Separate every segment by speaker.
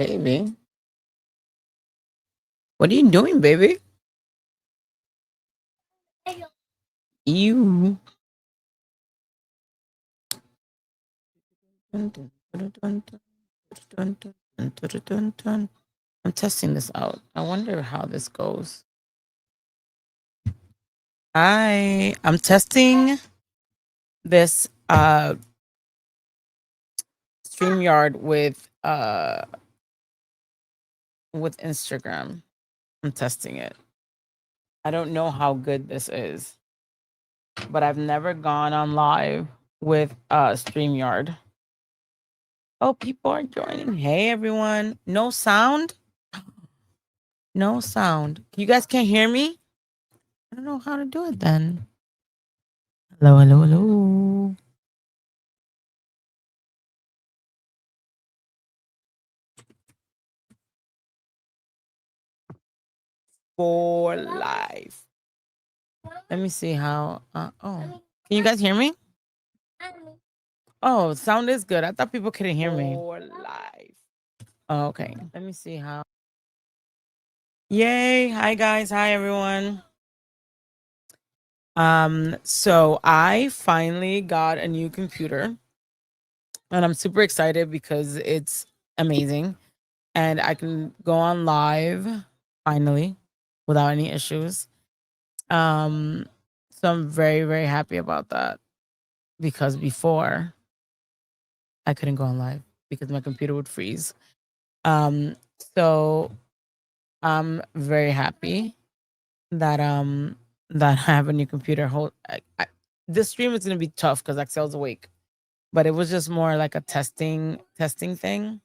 Speaker 1: Baby, what are you doing, baby? You. I'm testing this out. I wonder how this goes. I'm testing this StreamYard with Instagram. I'm testing it. I don't know how good this is, but I've never gone on live with StreamYard. Oh, people are joining. Hey everyone. No sound? No sound. You guys can't hear me? I don't know how to do it then. Hello, hello, hello. For life. Let me see how. Can you guys hear me? Oh, sound is good. I thought people couldn't hear me. For life. Oh, okay. Let me see how. Yay! Hi guys. Hi everyone. So I finally got a new computer, and I'm super excited because it's amazing, and I can go on live finally without any issues. Um, so I'm very, very happy about that because before I couldn't go on live because my computer would freeze. Um, so I'm very happy that that I have a new computer. This stream is gonna be tough because Excel's awake, but it was just more like a testing thing.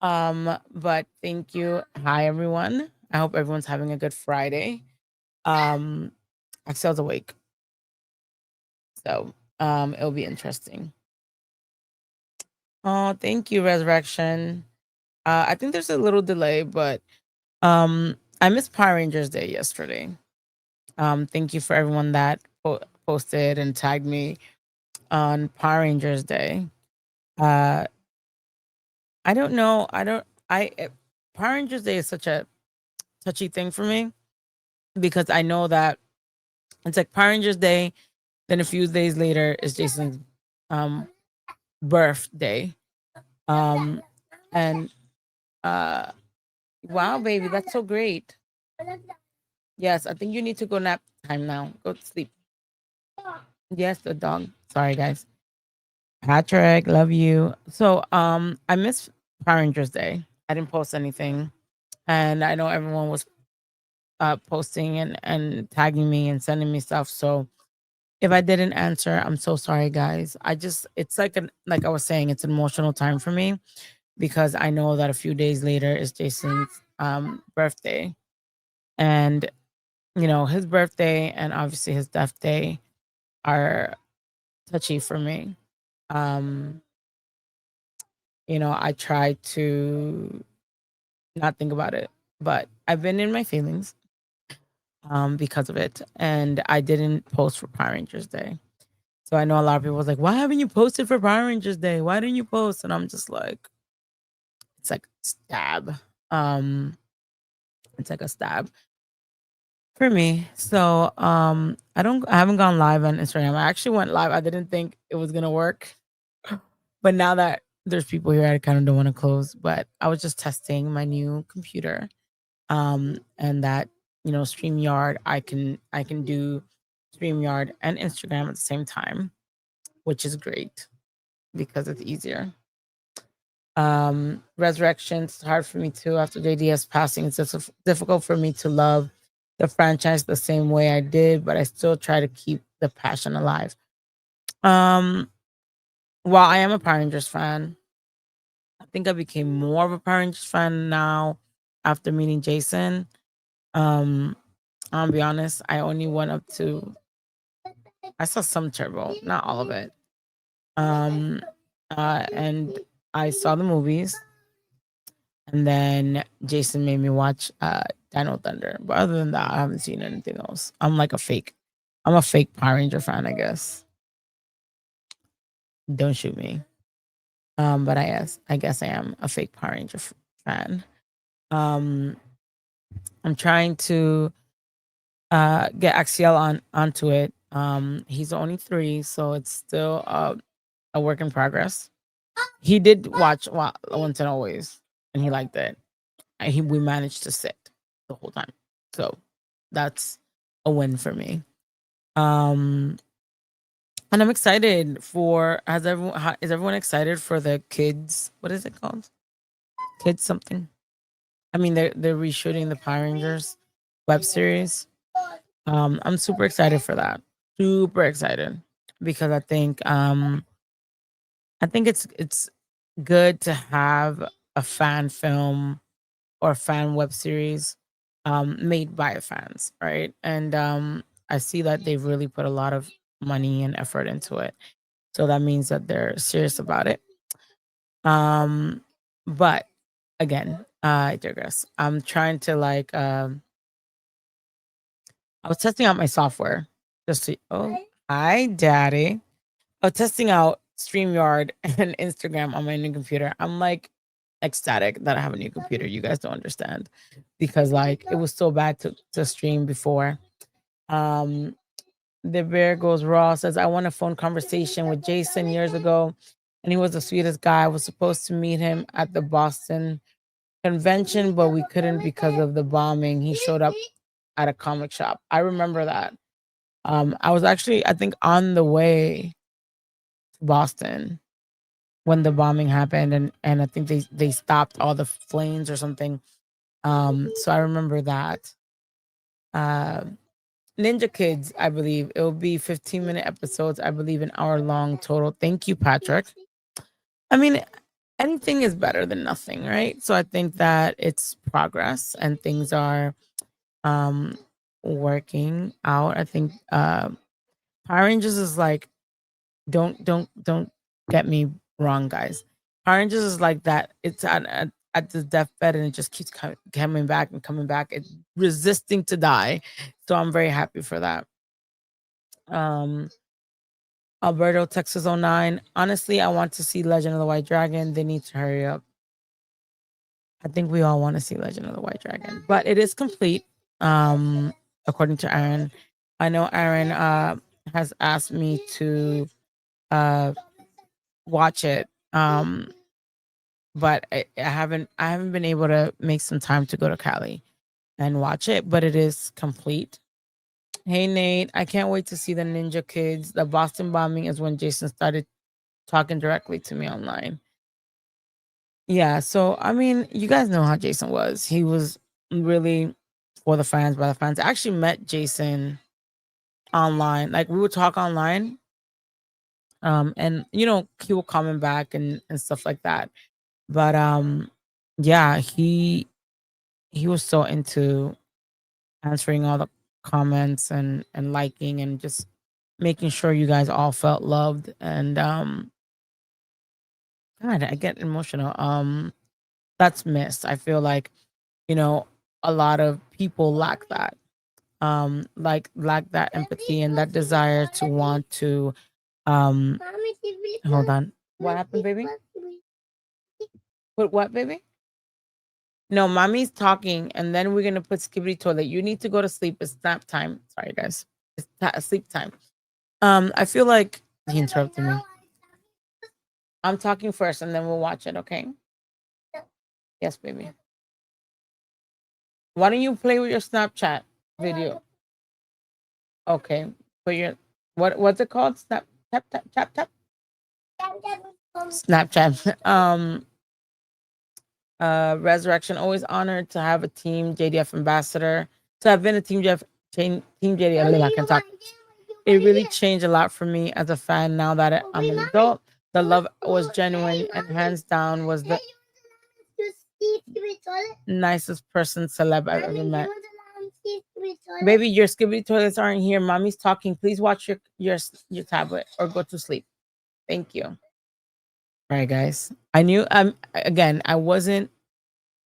Speaker 1: But thank you. Hi everyone. I hope everyone's having a good Friday. Um, Excel's awake, so it'll be interesting. Oh, thank you, Resurrection. I think there's a little delay, but I missed Power Rangers Day yesterday. Thank you for everyone that posted and tagged me on Power Rangers Day. Uh, I don't know. I don't. Power Rangers Day is such a touchy thing for me because I know that it's like Power Rangers Day. Then a few days later is Jason's um birthday. Um, and wow, baby, that's so great. Yes, I think you need to go nap time now. Go to sleep. Yes, the dog. Sorry, guys. Patrick, love you. So, I missed Power Rangers Day. I didn't post anything, and I know everyone was posting and tagging me and sending me stuff. So, if I didn't answer, I'm so sorry, guys. It's like like I was saying, it's an emotional time for me because I know that a few days later is Jason's birthday, and his birthday and obviously his death day are touchy for me. Um, I try to not think about it, but I've been in my feelings because of it, and I didn't post for Power Rangers Day. So I know a lot of people was like, "Why haven't you posted for Power Rangers Day? Why didn't you post?" And I'm just like, it's like stab. Um, it's like a stab for me. So I haven't gone live on Instagram. I actually went live. I didn't think it was gonna work. But now that there's people here, I kind of don't want to close. But I was just testing my new computer. And that, StreamYard, I can do StreamYard and Instagram at the same time, which is great because it's easier. Resurrection's hard for me too after JDS passing. It's just difficult for me to love the franchise the same way I did, but I still try to keep the passion alive. Um, while I am a Power Rangers fan, I think I became more of a Power Rangers fan now after meeting Jason. Um, I'll be honest, I only went up to I saw some Turbo, not all of it. Um, and I saw the movies, and then Jason made me watch Dino Thunder. But other than that, I haven't seen anything else. I'm a fake Power Ranger fan, I guess. Don't shoot me. But I guess I am a fake Power Ranger fan. Um, I'm trying to get Axiel onto it. He's only 3, so it's still a work in progress. He did watch Once and Always, and he liked it. And we managed to sit the whole time, so that's a win for me. Um, and I'm excited for. Is everyone excited for the kids? What is it called? Kids something. I mean, they're reshooting the Power Rangers web series. I'm super excited for that. Super excited because I think it's good to have a fan film or fan web series made by fans, right? And I see that they've really put a lot of money and effort into it. So that means that they're serious about it. Um, but again, I digress. I'm trying to I was testing out my software just to oh hi daddy. I was testing out StreamYard and Instagram on my new computer. I'm like ecstatic that I have a new computer. You guys don't understand because like it was so bad to stream before. Um the Bear Goes Raw says I won a phone conversation with Jason years ago and he was the sweetest guy. I was supposed to meet him at the Boston convention, but we couldn't because of the bombing. He showed up at a comic shop. I remember that. I was actually, I think, on the way to Boston when the bombing happened, and I think they stopped all the planes or something. So I remember that. Uh, Ninja Kids, I believe it will be 15-minute episodes. I believe an hour long total. Thank you, Patrick. I mean, anything is better than nothing, right? So I think that it's progress and things are um working out. I think Power Rangers is like don't get me wrong, guys. Power Rangers is like that. It's at the deathbed and it just keeps coming back and coming back. It's resisting to die. So I'm very happy for that. Um Alberto, Texas '09. Honestly, I want to see Legend of the White Dragon. They need to hurry up. I think we all want to see Legend of the White Dragon, but it is complete. According to Aaron, I know Aaron has asked me to uh watch it. But I haven't been able to make some time to go to Cali and watch it, but it is complete. Hey Nate, I can't wait to see the Ninja Kids. The Boston bombing is when Jason started talking directly to me online. Yeah, so I mean, you guys know how Jason was. He was really for the fans, by the fans. I actually met Jason online. Like we would talk online. And he will comment back and stuff like that. But yeah, he was so into answering all the comments and liking and just making sure you guys all felt loved. And God, I get emotional. That's missed. I feel like, you know, a lot of people lack that. Lack that empathy and that desire to want to um hold on. What happened, baby? What baby? No, mommy's talking, and then we're gonna put Skibbity toilet. You need to go to sleep. It's nap time. Sorry, guys. It's sleep time. I feel like he interrupted me. I'm talking first, and then we'll watch it. Okay? Yes, baby. Why don't you play with your Snapchat video? Okay. Put your what's it called? Tap. Snapchat. Resurrection. Always honored to have a team JDF ambassador. To have been a team JDF. I can talk. It really changed a lot for me as a fan now that I'm an adult. The love was genuine and hands down was the nicest person celeb I've ever met. Baby, your skibbity toilets aren't here. Mommy's talking. Please watch your tablet or go to sleep. Thank you. All right, guys. I knew again, I wasn't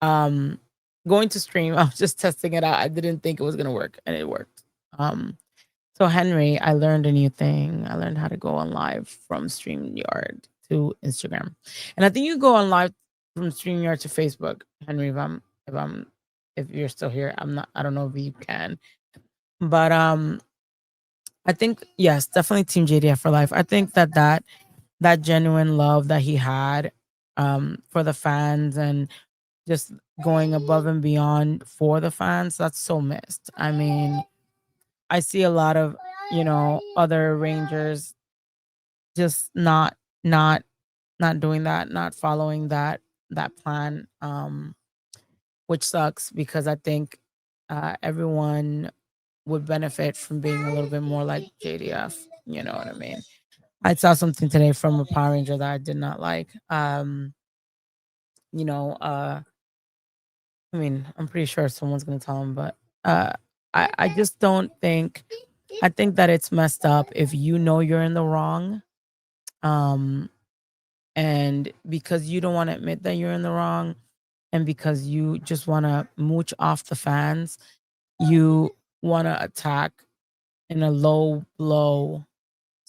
Speaker 1: um going to stream. I was just testing it out. I didn't think it was gonna work and it worked. So Henry, I learned a new thing. I learned how to go on live from StreamYard to Instagram. And I think you go on live from StreamYard to Facebook, Henry, if you're still here. I don't know if you can. But I think yes, definitely Team JDF for life. I think that genuine love that he had for the fans and just going above and beyond for the fans, that's so missed. I mean, I see a lot of, other Rangers just not not doing that, not following that plan, which sucks because I think everyone would benefit from being a little bit more like JDF. You know what I mean? I saw something today from a Power Ranger that I did not like. You know, uh, I mean, I'm pretty sure someone's gonna tell him, but uh, I just don't think. I think that it's messed up if you know you're in the wrong, um, and because you don't want to admit that you're in the wrong, and because you just want to mooch off the fans, you want to attack in a low blow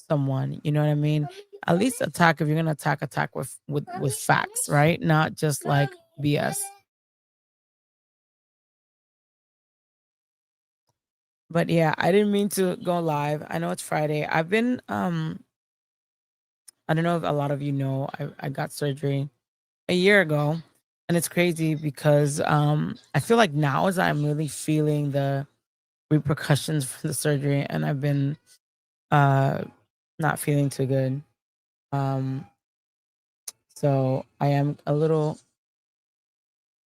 Speaker 1: someone. You know what I mean? At least attack if you're gonna attack with facts, right? Not just like BS. But yeah, I didn't mean to go live. I know it's Friday. I've been I don't know if a lot of you know, I got surgery a year ago. And it's crazy because I feel like now is I'm really feeling the repercussions for the surgery, and I've been uh not feeling too good. Um so I am a little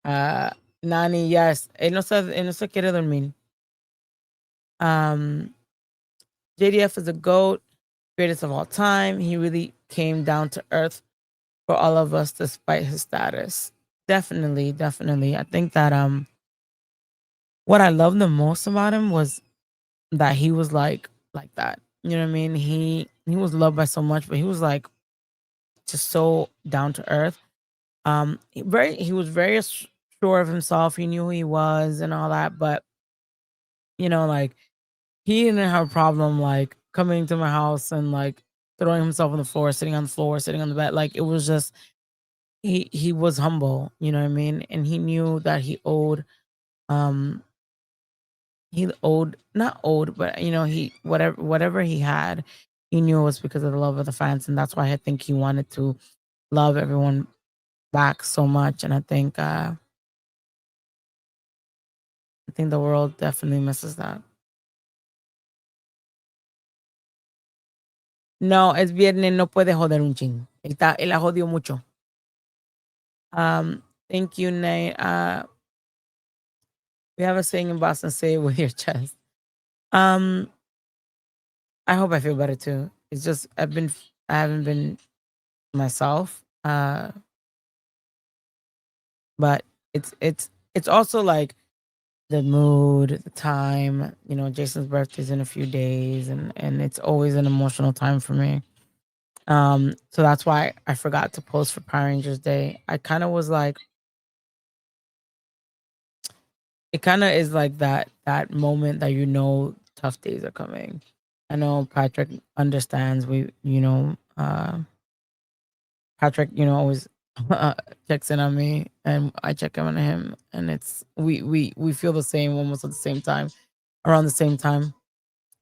Speaker 1: Nani, yes. Él no se quiere dormir. Um JDF is a goat, greatest of all time. He really came down to earth for all of us despite his status. Definitely, definitely. I think that what I loved the most about him was that he was like that. You know what I mean? He was loved by so much, but he was like just so down to earth. He was very sure of himself. He knew who he was and all that, but like he didn't have a problem like coming to my house and like throwing himself on the floor, sitting on the floor, sitting on the bed. Like it was just he was humble, you know what I mean? And he knew that um he owed not owed, but he whatever he had, he knew it was because of the love of the fans. And that's why I think he wanted to love everyone back so much. And I think the world definitely misses that. No, es viernes, no puede joder un chin. Él la jodió mucho. Thank you, Nate. We have a saying in Boston, say it with your chest. Um, I hope I feel better too. It's just I haven't been myself. But it's also like the mood, the time. Jason's birthday's in a few days, and it's always an emotional time for me. So that's why I forgot to post for Power Rangers Day. I kind of was like, it kind of is like that moment that tough days are coming. I know Patrick understands. Patrick, always checks in on me, and I check in on him, and it's we feel the same almost at the same time, around the same time.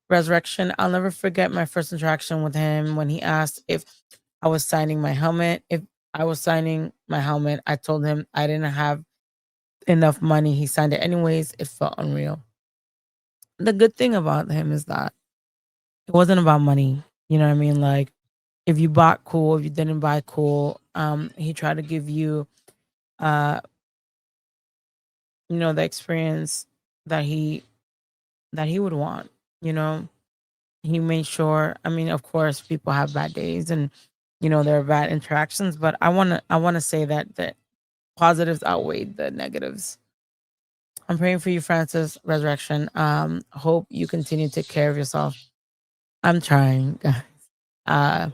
Speaker 1: Resurrection. I'll never forget my first interaction with him when he asked if I was signing my helmet. If I was signing my helmet, I told him I didn't have enough money. He signed it anyways. It felt unreal. The good thing about him is that it wasn't about money. You know what I mean? Like if you bought, cool. If you didn't buy, cool. He tried to give you uh the experience that he would want. you know he made sure. I mean, of course people have bad days, and there are bad interactions, but I want to say that the positives outweighed the negatives. I'm praying for you, Francis. Resurrection. Hope you continue to take care of yourself. I'm trying, guys. uh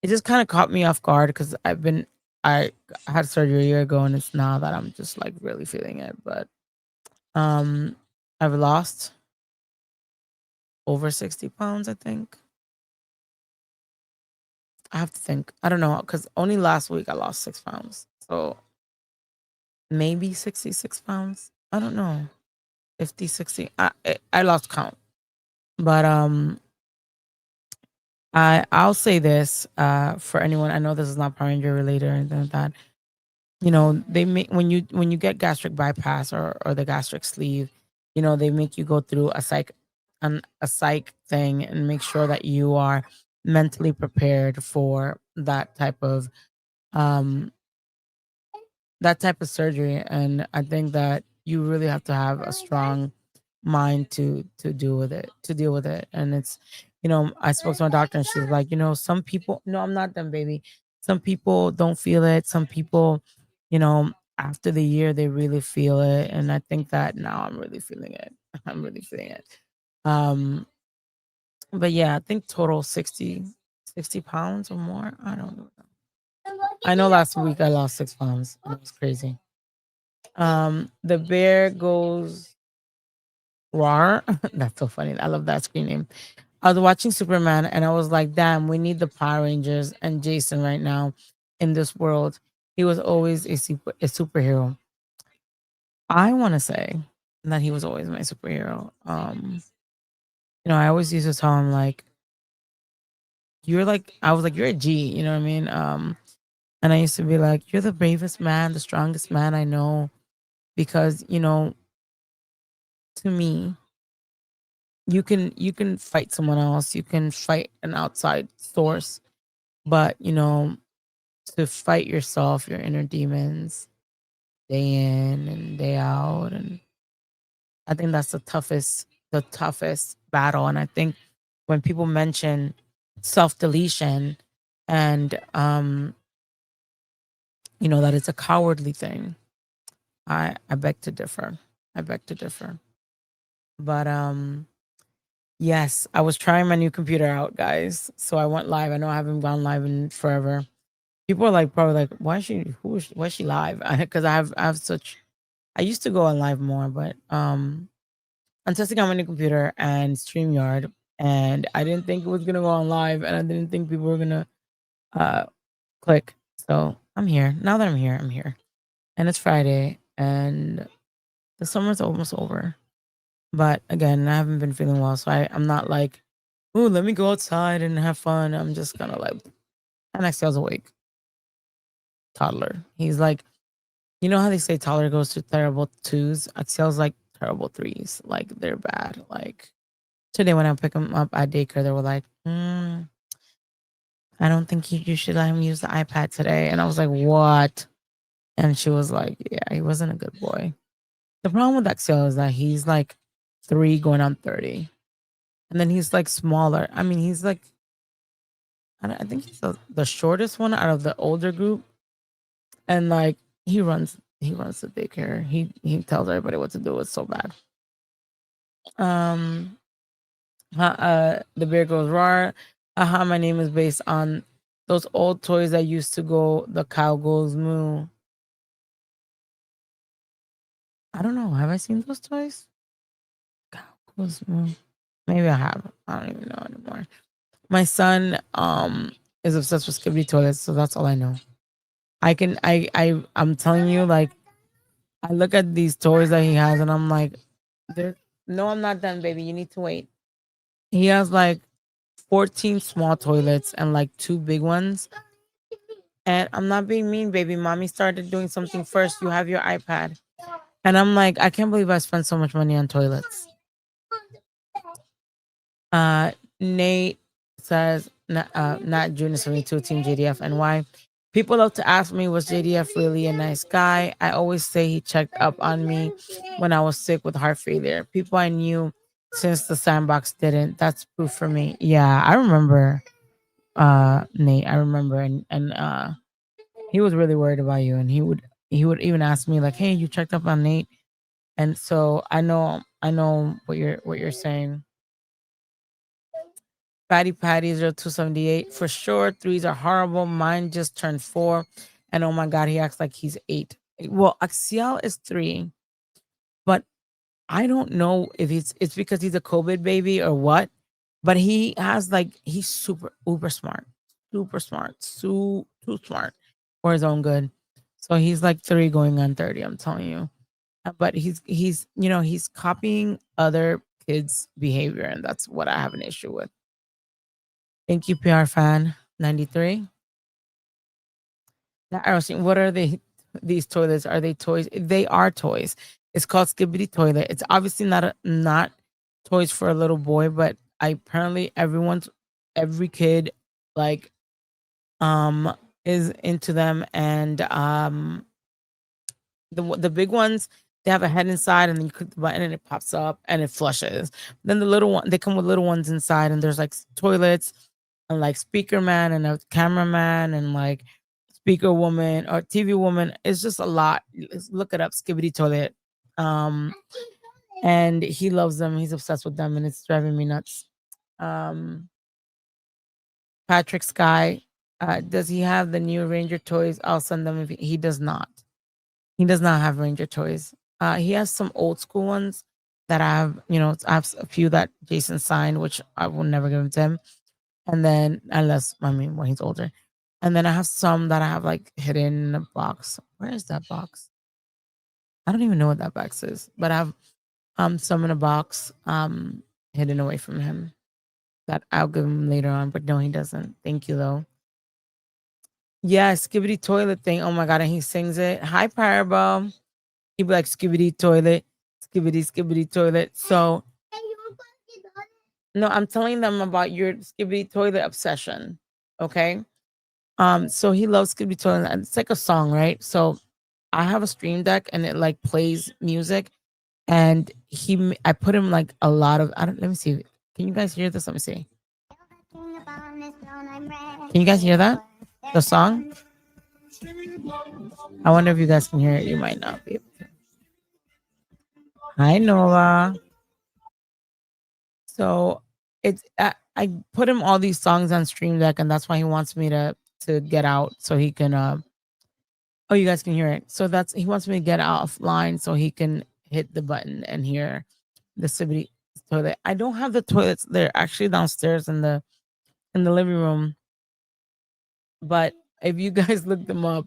Speaker 1: it just kind of caught me off guard because I had surgery a year ago, and it's now that I'm just like really feeling it. But um I've lost over 60 pounds, I think. I have to think. I don't know because only last week I lost 6 pounds. So maybe 66 pounds. I don't know. 50, 60. I lost count. But I'll say this for anyone. I know this is not Power Ranger related or anything like that. You know, they make when you get gastric bypass or the gastric sleeve, you know, they make you go through a psych thing and make sure that you are mentally prepared for um that type of surgery. And I think that you really have to have a strong mind to deal with it. And it's, I spoke to my doctor and she was like, some people, no, I'm not done, baby. Some people don't feel it. Some people, you know, after the year they really feel it. And I think that now I'm really feeling it. I'm really feeling it. Um, but yeah, I think total 60 pounds or more. I don't know. I know last week I lost 6 pounds. It was crazy. The bear goes roar. That's so funny. I love that screen name. I was watching Superman and I was like, damn, we need the Power Rangers and Jason right now in this world. He was always a superhero. I want to say that he was always my superhero. I always used to tell him like, I was like, you're a G, you know what I mean? And I used to be like, you're the bravest man, the strongest man I know. Because, to me, you can fight someone else, you can fight an outside source, but to fight yourself, your inner demons, day in and day out. And I think that's the toughest battle. And I think when people mention self-deletion and that it's a cowardly thing, I beg to differ. I beg to differ. But yes, I was trying my new computer out, guys. So I went live. I know I haven't gone live in forever. People are like probably like, why is she live? Because I have such I used to go on live more, but I'm testing out my new computer and StreamYard, and I didn't think it was gonna go on live, and I didn't think people were gonna uh click. So I'm here. Now that I'm here, I'm here. And it's Friday and the summer's almost over. But again, I haven't been feeling well, so I'm not like, ooh, let me go outside and have fun. I'm just gonna like, and Excel's awake. Toddler. He's like, you know how they say toddler goes through terrible twos? Excel's like terrible threes. Like they're bad. Like today when I pick him up at daycare, they were like, I don't think you should let him use the iPad today. And I was like, what? And she was like, yeah, he wasn't a good boy. The problem with Excel is that he's like 3 going on 30. And then he's like smaller. I mean, he's like, I think he's the shortest one out of the older group. And like he runs the daycare. He tells everybody what to do. It's so bad. Um the bear goes roar. Aha, my name is based on those old toys that used to go the cow goes moo. I don't know. Have I seen those toys? Cow goes moo. Maybe I have. I don't even know anymore. My son is obsessed with Skibbity toilets, so that's all I know. I'm telling you, like I look at these toys that he has and I'm like, there no, I'm not done, baby. You need to wait. He has like 14 small toilets and like 2 big ones. And I'm not being mean, baby. Mommy started doing something first. You have your iPad. And I'm like, I can't believe I spent so much money on toilets. Uh, Nate says, not Junior 72, Team JDF. And why? People love to ask me, was JDF really a nice guy? I always say he checked up on me when I was sick with heart failure. People I knew since the sandbox didn't. That's proof for me. Yeah, I remember Nate. I remember and he was really worried about you and he would even ask me like, "Hey, you checked up on Nate?" And so I know what you're saying. Patty Patty 0278 for sure. Threes are horrible. Mine just turned 4, and oh my god, he acts like he's 8. Well, Axiel is 3, but I don't know if it's because he's a COVID baby or what. But he has like he's super uber smart. super smart, too smart for his own good. So he's like 3 going on 30, I'm telling you. But he's he's copying other kids' behavior, and that's what I have an issue with. Thank you, PR fan 93. Now, I was saying, what are they? These toilets, are they toys? They are toys. It's called Skibbity Toilet. It's obviously not toys for a little boy, but apparently every kid like is into them, and the big ones, they have a head inside, and then you click the button and it pops up and it flushes. Then the little one, they come with little ones inside, and there's like toilets and like speaker man and a cameraman and like speaker woman or TV woman. It's just a lot. Look it up, Skibbity Toilet. Um, and he loves them. He's obsessed with them, and it's driving me nuts. Um, Patrick Sky, does he have the new Ranger toys? I'll send them if he does not. He does not have Ranger toys. He has some old school ones that I have, I have a few that Jason signed, which I will never give them to him. And then, unless, I mean, when he's older. And then I have some that I have like hidden in a box. Where is that box? I don't even know what that box is, but I have some in a box hidden away from him that I'll give him later on. But no, he doesn't. Thank you though. Yeah, Skibbity Toilet thing. Oh my god, and he sings it. Hi, Parabol. He'd be like skibbity toilet, skibbity toilet. So no, I'm telling them about your skibbity toilet obsession. Okay. So he loves skibbity toilet, and it's like a song, right? So I have a stream deck and it like plays music, and I put him like a lot of, I don't, let me see. Can you guys hear this? Let me see. Can you guys hear that? The song? I wonder if you guys can hear it. You might not be able to. Hi, Nova. So I put him all these songs on Stream Deck, and that's why he wants me to get out so he can. Oh, you guys can hear it. So that's he wants me to get offline so he can hit the button and hear the Sibbity toilet. I don't have the toilets. They're actually downstairs in the living room. But if you guys look them up,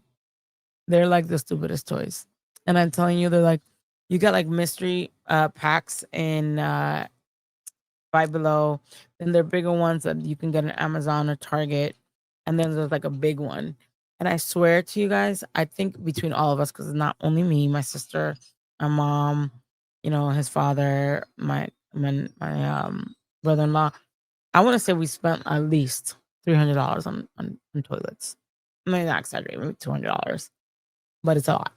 Speaker 1: they're like the stupidest toys. And I'm telling you, they're like you got like mystery packs in Five Below. Then there are bigger ones that you can get on Amazon or Target. And then there's like a big one. And I swear to you guys, I think between all of us, because it's not only me, my sister, my mom, his father, my brother-in-law. I want to say we spent at least $300 on toilets. I mean, not exaggerating, maybe $200, but it's a lot.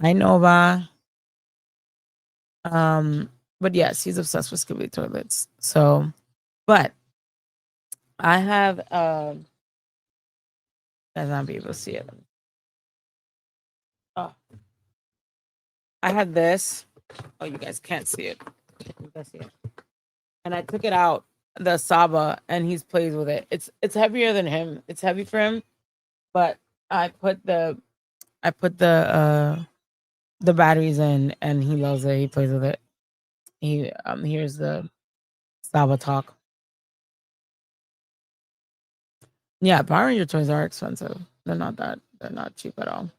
Speaker 1: Hi, Nova. Um, but yes, he's obsessed with Scooby toilets. So, but I have guys not be able to see it. Oh, I had this. Oh, you guys can't see it. You guys see it. And I took it out, the Saba, and he's plays with it. It's heavier than him. It's heavy for him, but I put the batteries in, and he loves it. He plays with it. He here's the Saba talk. Yeah, Power Ranger toys are expensive. They're not cheap at all.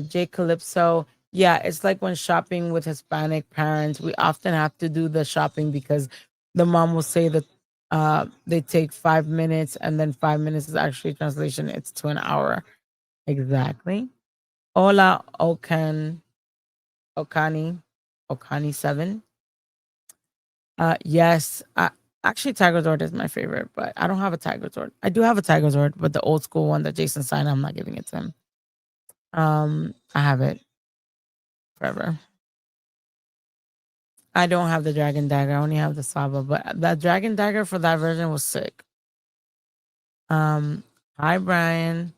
Speaker 1: Jay Calypso. Yeah, it's like when shopping with Hispanic parents, we often have to do the shopping because the mom will say that they take 5 minutes, and then 5 minutes is actually translation. It's to an hour. Exactly. Hola, Okani 7. Yes. Actually, Tiger Zord is my favorite, but I don't have a Tiger Zord. I do have a Tiger Zord, but the old school one that Jason signed, I'm not giving it to him. I have it forever. I don't have the Dragon Dagger. I only have the Saba, but that Dragon Dagger for that version was sick. Hi Brian.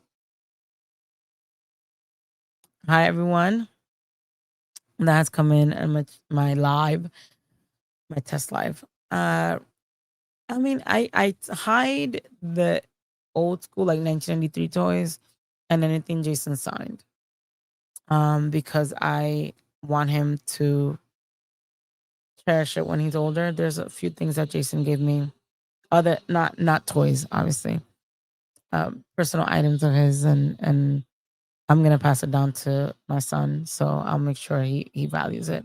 Speaker 1: Hi everyone that has come in and my live, my test live. I mean, I hide the old school like 1993 toys and anything Jason signed. Because I want him to cherish it when he's older. There's a few things that Jason gave me other, not toys, obviously, personal items of his, and I'm gonna pass it down to my son, so I'll make sure he values it.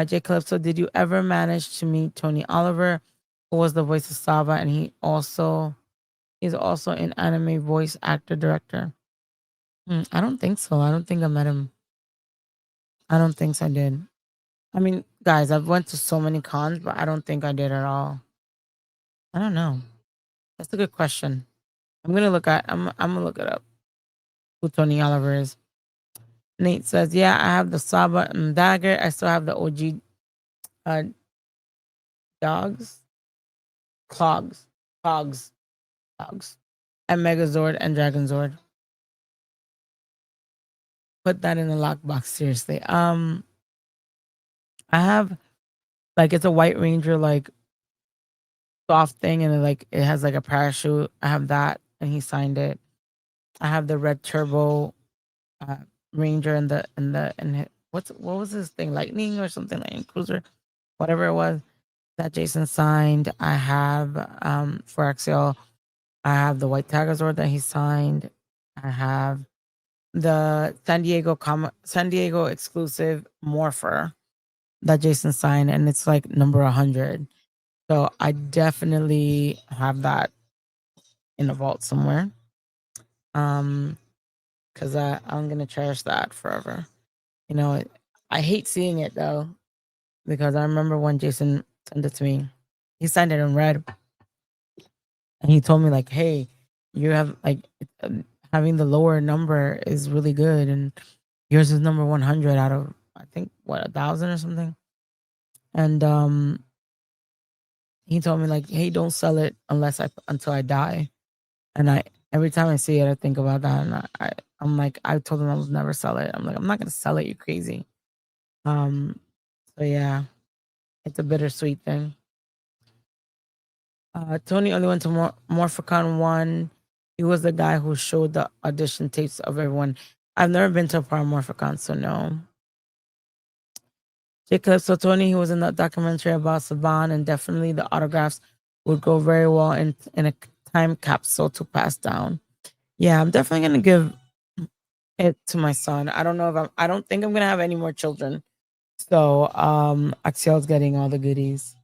Speaker 1: J Calypso, did you ever manage to meet Tony Oliver, who was the voice of Saba, and he's also an anime voice actor director? I don't think so. I don't think I met him. I don't think so I did. I mean, guys, I've went to so many cons, but I don't think I did at all. I don't know. That's a good question. I'm gonna look it up. Who Tony Oliver is? Nate says, "Yeah, I have the Saba and dagger. I still have the OG uh, dogs, clogs, clogs, clogs, and Megazord and Dragonzord. Put that in the lockbox. Seriously. I have like it's a White Ranger like soft thing, and it has like a parachute. I have that, and he signed it. I have the red turbo uh, Ranger what was this thing, Lightning or something, Lightning Cruiser, whatever it was that Jason signed. I have for Axial, I have the White Tagazord that he signed. I have the San Diego exclusive Morpher that Jason signed, and it's like number 100. So I definitely have that in a vault somewhere. Um, because I'm gonna cherish that forever. You know, I hate seeing it though, because I remember when Jason sent it to me, he signed it in red, and he told me like, "Hey, you have having the lower number is really good, and yours is number 100 out of I think what 1,000 or something." And he told me like, "Hey, don't sell it until I die." And I every time I see it, I think about that, and I'm like, I told him I would never sell it. I'm like, I'm not gonna sell it. You crazy? Um, so yeah, it's a bittersweet thing. Tony only went to Morphicon 1. He was the guy who showed the audition tapes of everyone. I've never been to a part of Morphicon, so no. Jacob, so Tony, he was in that documentary about Saban, and definitely the autographs would go very well in a time capsule to pass down. Yeah, I'm definitely gonna give it to my son. I don't think I'm gonna have any more children. So Axiel's getting all the goodies.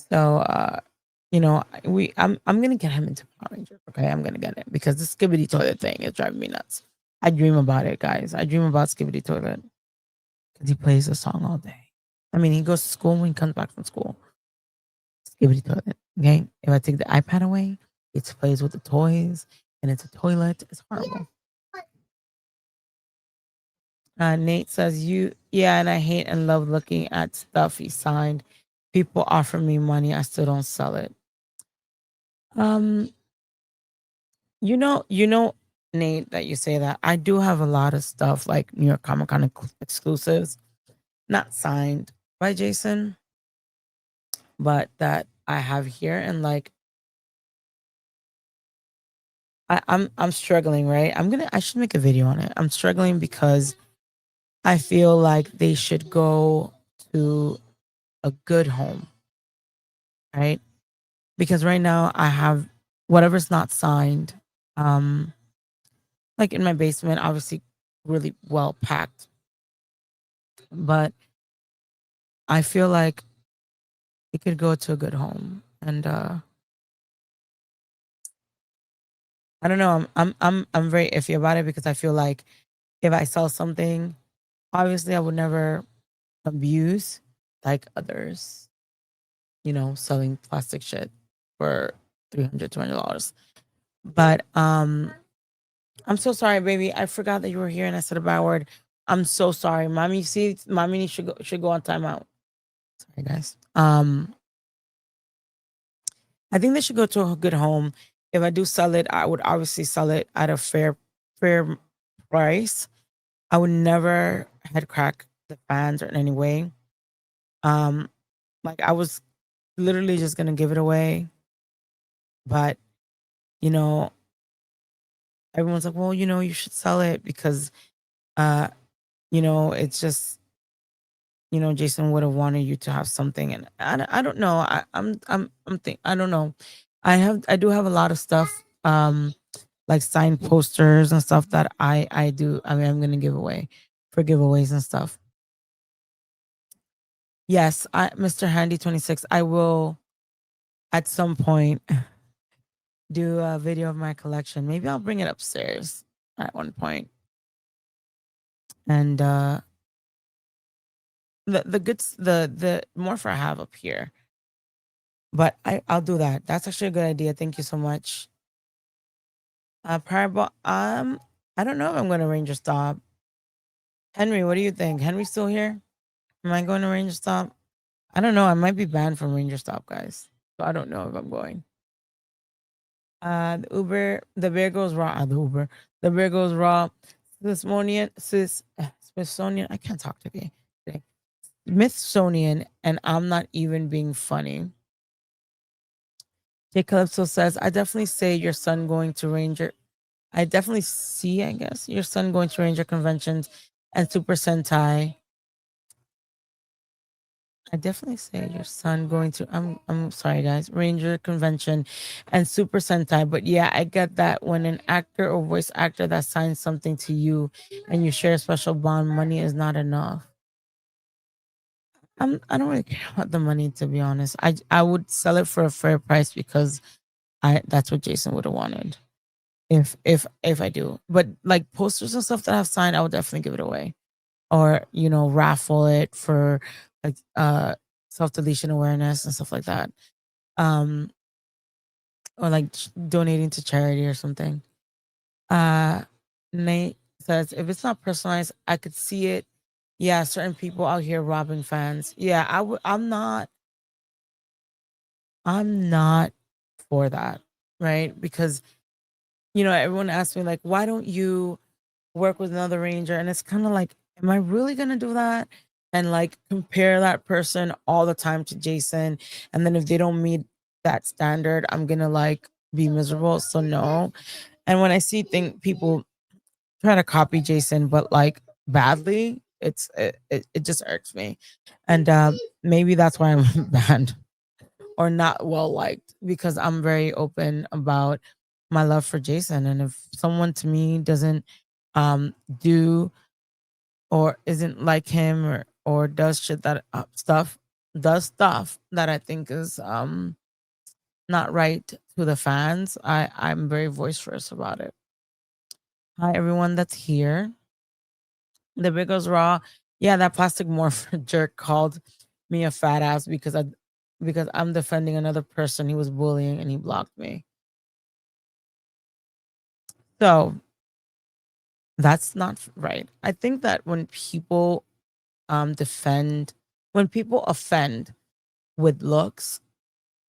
Speaker 1: So I'm gonna get him into Power Rangers. Okay, I'm gonna get it because the Skibbity Toilet thing is driving me nuts. I dream about it, guys. I dream about Skibbity Toilet because he plays the song all day. I mean, he goes to school when he comes back from school. Skibbity Toilet. Okay, if I take the iPad away, it plays with the toys, and it's a toilet. It's horrible. Nate says, yeah, and I hate and love looking at stuff he signed. People offer me money, I still don't sell it. Um, Nate, that you say that. I do have a lot of stuff like New York Comic Con exclusives, not signed by Jason, but that I have here. And like I'm struggling, right? I should make a video on it. I'm struggling because I feel like they should go to a good home, right? Because right now I have whatever's not signed, um, like in my basement, obviously really well packed. But I feel like it could go to a good home. And I don't know, I'm very iffy about it because I feel like if I sell something, obviously I would never abuse like others, selling plastic shit for $300, $200. But I'm so sorry, baby. I forgot that you were here and I said a bad word. I'm so sorry. Mommy, see, mommy should go on timeout. Sorry, guys. I think they should go to a good home. If I do sell it, I would obviously sell it at a fair price. I would never head crack the fans or in any way. Um, like I was literally just gonna give it away, but you know, everyone's like, well, you should sell it because uh, it's just Jason would have wanted you to have something, and I don't know. I don't know. I do have a lot of stuff, like signed posters and stuff that I do. I mean, I'm gonna give away for giveaways and stuff. Yes, Mr. Handy 26. I will at some point do a video of my collection. Maybe I'll bring it upstairs at one point. And the goods the morpher I have up here. But I'll do that. That's actually a good idea. Thank you so much. Parable, I don't know if I'm gonna Ranger Stop. Henry, what do you think? Henry still here? Am I going to Ranger Stop? I don't know. I might be banned from Ranger Stop, guys. So I don't know if I'm going. The Uber, the bear goes raw. The Uber, the bear goes raw. Smithsonian. I can't talk today. Smithsonian, and I'm not even being funny. J Calypso says, I definitely say your son going to Ranger. I definitely see, I guess, your son going to Ranger conventions and Super Sentai. I definitely say your son going to I'm sorry guys, Ranger convention and Super Sentai. But yeah, I get that when an actor or voice actor that signs something to you and you share a special bond, money is not enough. I don't really care about the money, to be honest. I would sell it for a fair price because I that's what Jason would have wanted. If I do. But like posters and stuff that I've signed, I would definitely give it away. Or, raffle it for like self-deletion awareness and stuff like that. Um or like donating to charity or something. Uh Nate says if it's not personalized, I could see it. Yeah, certain people out here robbing fans. Yeah, I'm not for that, right? Because everyone asks me like, why don't you work with another ranger? And it's kind of like, am I really gonna do that? And like compare that person all the time to Jason. And then if they don't meet that standard, I'm gonna like be miserable. So no. And when I see people try to copy Jason, but like badly, it just irks me. And maybe that's why I'm banned or not well liked, because I'm very open about my love for Jason. And if someone to me doesn't do or isn't like him, or does shit that does stuff that I think is not right to the fans, I'm very voiceless about it. Hi everyone that's here. The Biggles Raw. Yeah, that plastic morpher jerk called me a fat ass because I'm defending another person he was bullying and he blocked me. So that's not right. I think that when people when people offend with looks,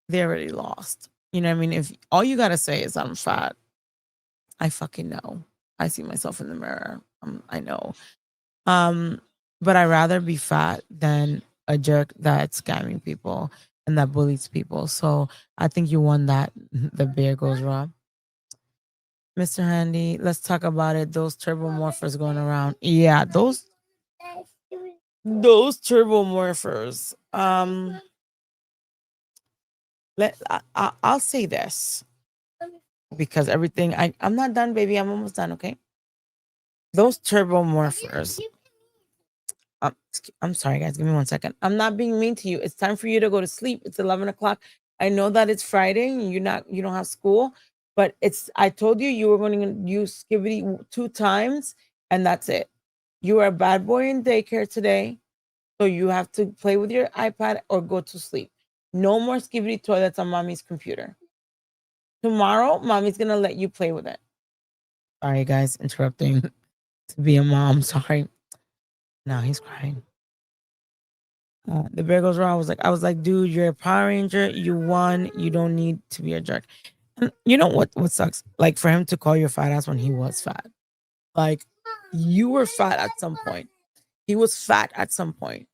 Speaker 1: they already lost. You know what I mean? If all you gotta say is I'm fat, I fucking know. I see myself in the mirror. I know. Um, but I'd rather be fat than a jerk that's scamming people and that bullies people. So I think you won that. The bear goes raw. Mr. Handy, let's talk about it. Those turbo morphers going around. Yeah, those turbo morphers. I'll say this because I'm not done, baby. I'm almost done. Okay, those turbo morphers. I'm sorry, guys. Give me 1 second. I'm not being mean to you. It's time for you to go to sleep. It's 11 o'clock. I know that it's Friday and you don't have school, but I told you you were going to use Skibidi 2 times, and that's it. You are a bad boy in daycare today, so you have to play with your iPad or go to sleep. No more Skibidi toilets on mommy's computer. Tomorrow, mommy's gonna let you play with it. Sorry, guys, interrupting to be a mom. Sorry. Now he's crying. The bear goes wrong. I was like, dude, you're a Power Ranger. You won. You don't need to be a jerk. And you know what sucks? Like for him to call you a fat ass when he was fat. Like you were fat at some point. He was fat at some point.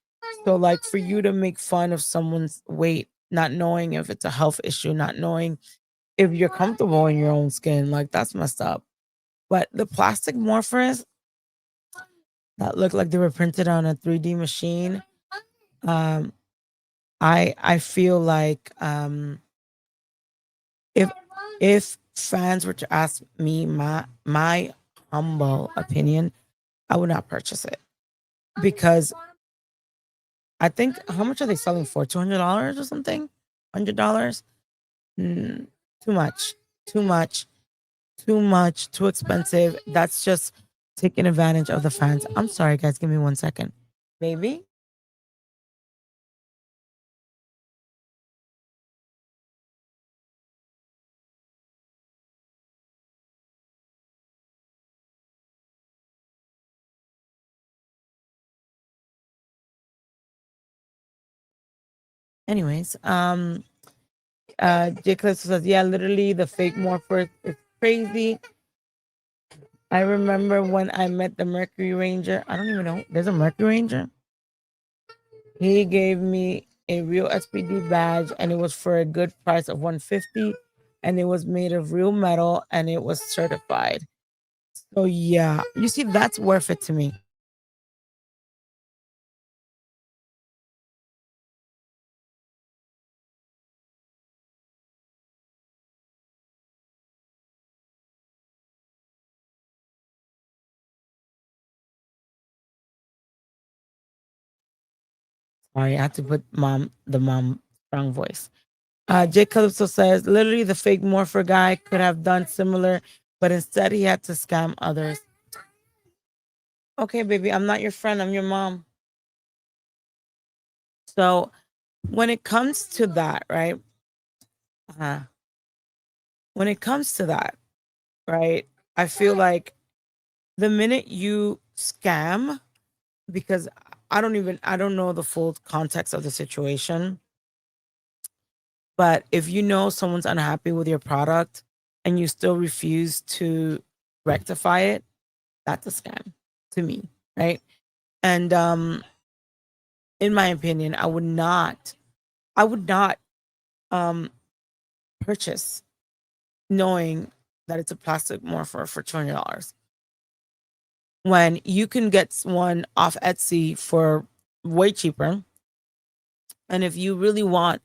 Speaker 1: So like for you to make fun of someone's weight, not knowing if it's a health issue, not knowing if you're comfortable in your own skin, like that's messed up. But the plastic morphers that look like they were printed on a 3D machine, Um, I feel like if if fans were to ask me my humble opinion, I would not purchase it because I think how much are they selling for? $200 or something? $100? Mm, too much. Too much. Too much. Too expensive. That's just taking advantage of the fans. I'm sorry, guys. Give me 1 second. Baby. Anyways, J. Cliff says, yeah, literally the fake morpher is crazy. I remember when I met the Mercury Ranger. I don't even know. There's a Mercury Ranger. He gave me a real SPD badge and it was for a good price of 150 and it was made of real metal and it was certified. So yeah, you see that's worth it to me. Sorry, I had to put the mom strong voice. Jay Calypso says literally the fake morpher guy could have done similar, but instead he had to scam others. Okay, baby, I'm not your friend, I'm your mom. So when it comes to that, right? Uh, when it comes to that, right? I feel like the minute you scam, because I don't know the full context of the situation, but if you know someone's unhappy with your product and you still refuse to rectify it, that's a scam to me, right? And in my opinion, I would not um purchase knowing that it's a plastic morpher for $200 when you can get one off Etsy for way cheaper. And if you really want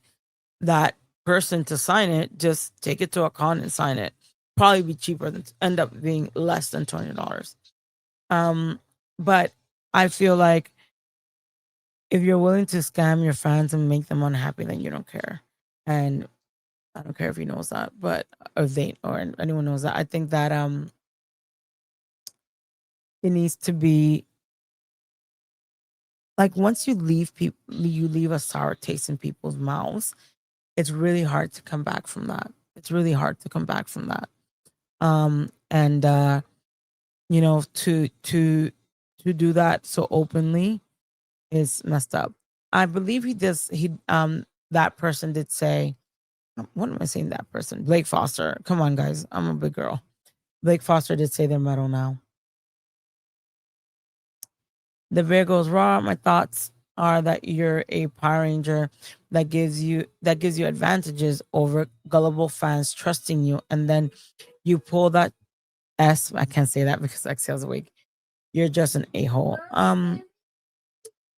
Speaker 1: that person to sign it, just take it to a con and sign it. Probably be cheaper than end up being less than $20. Um, but I feel like if you're willing to scam your fans and make them unhappy, then you don't care. And I don't care if he knows that, but or they or anyone knows that. I think that it needs to be like once you leave people, you leave a sour taste in people's mouths. It's really hard to come back from that. It's really hard to come back from that. And you know, to do that so openly is messed up. I believe he that person did say, what am I saying that person? Blake Foster. Come on, guys. I'm a big girl. Blake Foster did say they're metal now. The bear goes raw. My thoughts are that you're a Power Ranger that gives you advantages over gullible fans trusting you, and then you pull that S. I can't say that because exhale's weak. You're just an a hole.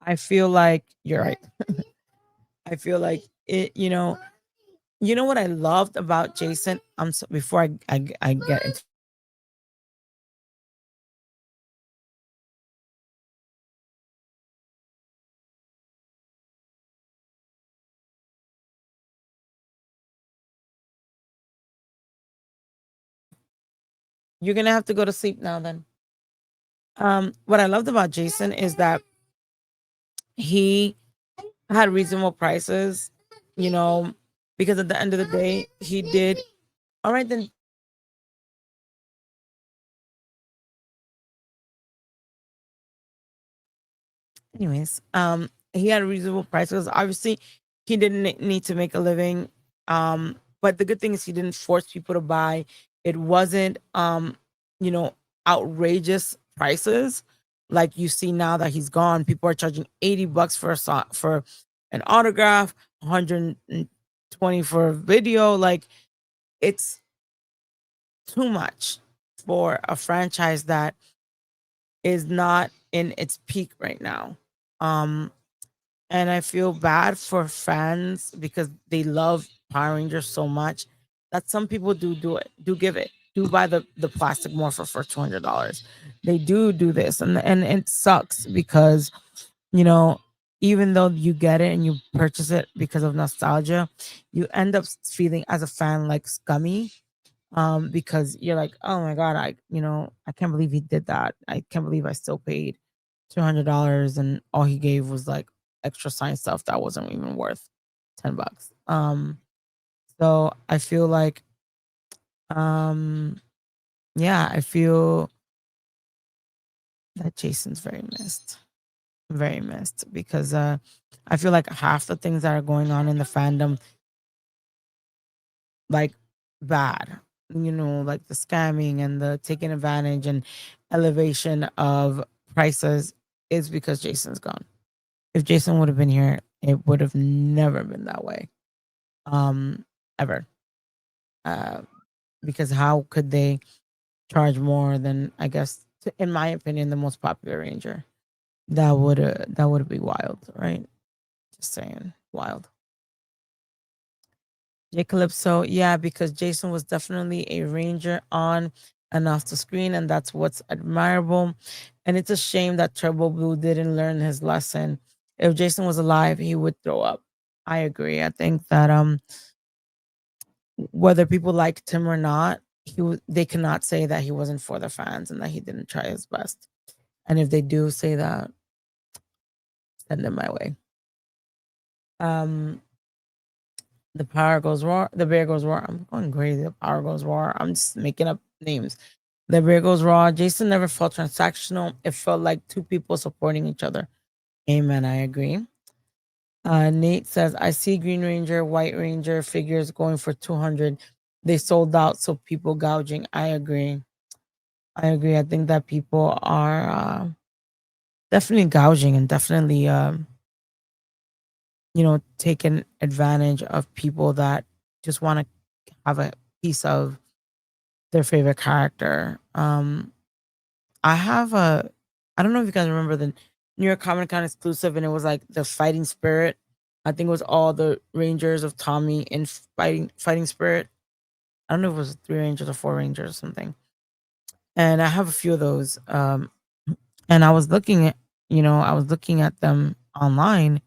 Speaker 1: I feel like you're right. I feel like it. You know what I loved about Jason. Before I get into, you're gonna have to go to sleep now. Then, what I loved about Jason is that he had reasonable prices. You know, because at the end of the day, he did. All right, then. Anyways, he had reasonable prices. Obviously, he didn't need to make a living. But the good thing is he didn't force people to buy. It wasn't you know, outrageous prices like you see now that he's gone. People are charging $80 for for an autograph, 120 for a video. Like it's too much for a franchise that is not in its peak right now. Um And I feel bad for fans because they love Power Rangers so much that some people do it, do give it, do buy the plastic morpher for $200. They do this, and it sucks because, you know, even though you get it and you purchase it because of nostalgia, you end up feeling as a fan like scummy, because you're like, oh my god, I can't believe he did that. I can't believe I still paid $200 and all he gave was like extra science stuff that wasn't even worth $10. So I feel like, um yeah, I feel that Jason's very missed because I feel like half the things that are going on in the fandom, like, bad, like the scamming and the taking advantage and elevation of prices, is because Jason's gone. If Jason would have been here, it would have never been that way. Ever. Uh, because how could they charge more than, I guess, in my opinion, the most popular ranger? That would be wild, right? Just saying, wild. J Calypso, yeah, because Jason was definitely a ranger on and off the screen, and that's what's admirable. And it's a shame that Turbo Blue didn't learn his lesson. If Jason was alive, he would throw up. I agree. I think that whether people liked him or not, they cannot say that he wasn't for the fans and that he didn't try his best. And if they do say that, send them my way. Um, the power goes raw. The bear goes raw. I'm going crazy. The power goes raw. I'm just making up names. The bear goes raw. Jason never felt transactional. It felt like two people supporting each other. Amen. I agree. Nate says, I see Green Ranger, White Ranger figures going for 200. They sold out, so people gouging. I agree. I agree. I think that people are definitely gouging and definitely, taking advantage of people that just want to have a piece of their favorite character. I have I don't know if you guys remember the New York Comic Con exclusive, and it was like the fighting spirit. I think it was all the Rangers of Tommy in fighting spirit. I don't know if it was 3 Rangers or 4 Rangers or something. And I have a few of those. And I was looking at them online,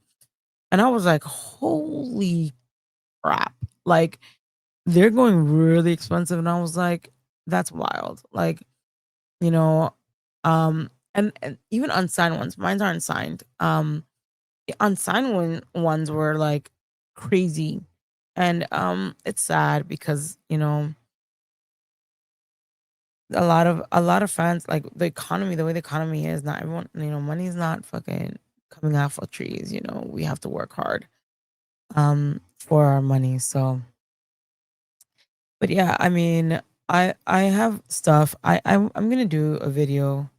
Speaker 1: and I was like, holy crap. Like, they're going really expensive. And I was like, that's wild. Like, you know, and even unsigned ones. Mine aren't signed. The unsigned ones were like crazy. And it's sad because, a lot of fans, like, the way the economy is, not everyone, money's not fucking coming out for trees. We have to work hard for our money. So, but yeah, I mean, I have stuff. I'm gonna do a video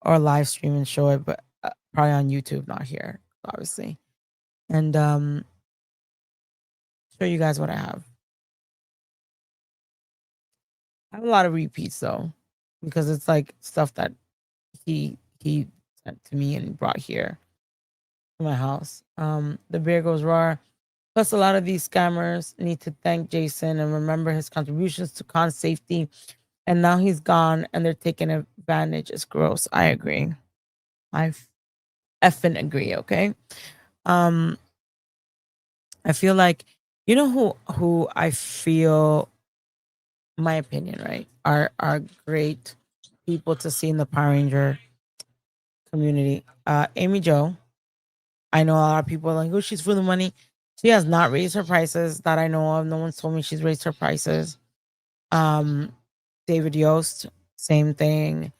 Speaker 1: or a live stream and show it, but probably on YouTube, not here, obviously, and show you guys what I have. I have a lot of repeats though, because it's like stuff that he sent to me and brought here to my house. The beer goes raw. Plus, a lot of these scammers need to thank Jason and remember his contributions to con safety. And now he's gone and they're taking advantage. It's gross. I agree. I effing agree. Okay. Um, I feel like, who I feel, my opinion, right, are great people to see in the Power Ranger community. Amy Joe. I know a lot of people are like, oh, she's for the money. She has not raised her prices that I know of. No one's told me she's raised her prices. Um, David Yost, same thing.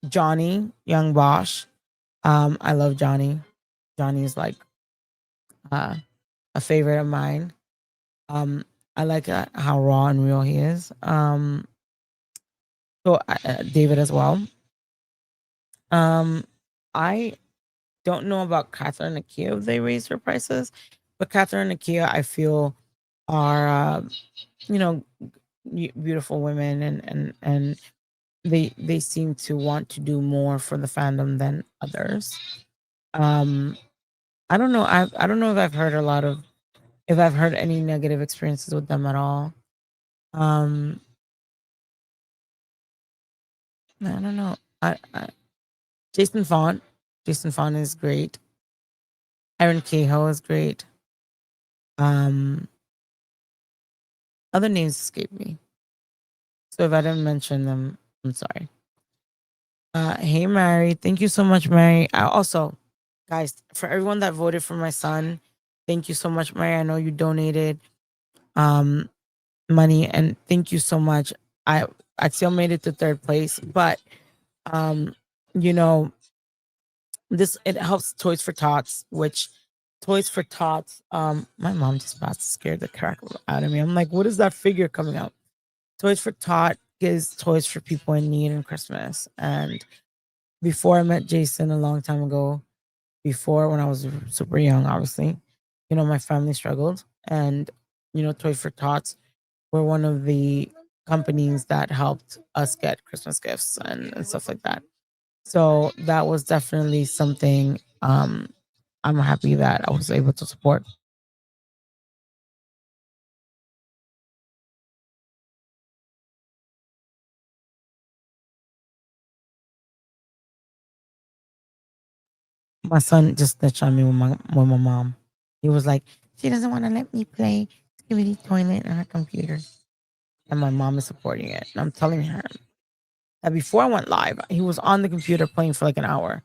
Speaker 1: Johnny Young Bosch. I love Johnny. Johnny is like uh, a favorite of mine. Um, I like how raw and real he is. David as well. Um, I don't know about Catherine and Nakia if they raised her prices, but Catherine and Nakia, I feel, are you know beautiful women, and they seem to want to do more for the fandom than others. Um, I don't know. I don't know if I've heard a lot of if I've heard any negative experiences with them at all. Um, I don't know. Jason Font. Jason Font is great. Aaron Cahill is great. Um, Other names escape me. So if I didn't mention them, I'm sorry. Hey Mary, thank you so much, Mary. I also, guys, for everyone that voted for my son, thank you so much, Mary. I know you donated um money, and thank you so much. I still made it to third place, but um, you know, this it helps Toys for Tots, which Toys for Tots, my mom just about to scare the crap out of me. I'm like, what is that figure coming out? Toys for Tot gives toys for people in need in Christmas. And before I met Jason a long time ago, before when I was super young, obviously, my family struggled. And, Toys for Tots were one of the companies that helped us get Christmas gifts and stuff like that. So that was definitely something I'm happy that I was able to support. My son just snitched on me with my mom. He was like, she doesn't want to let me play Skibidi Toilet on her computer. And my mom is supporting it. And I'm telling her that before I went live, he was on the computer playing for like an hour.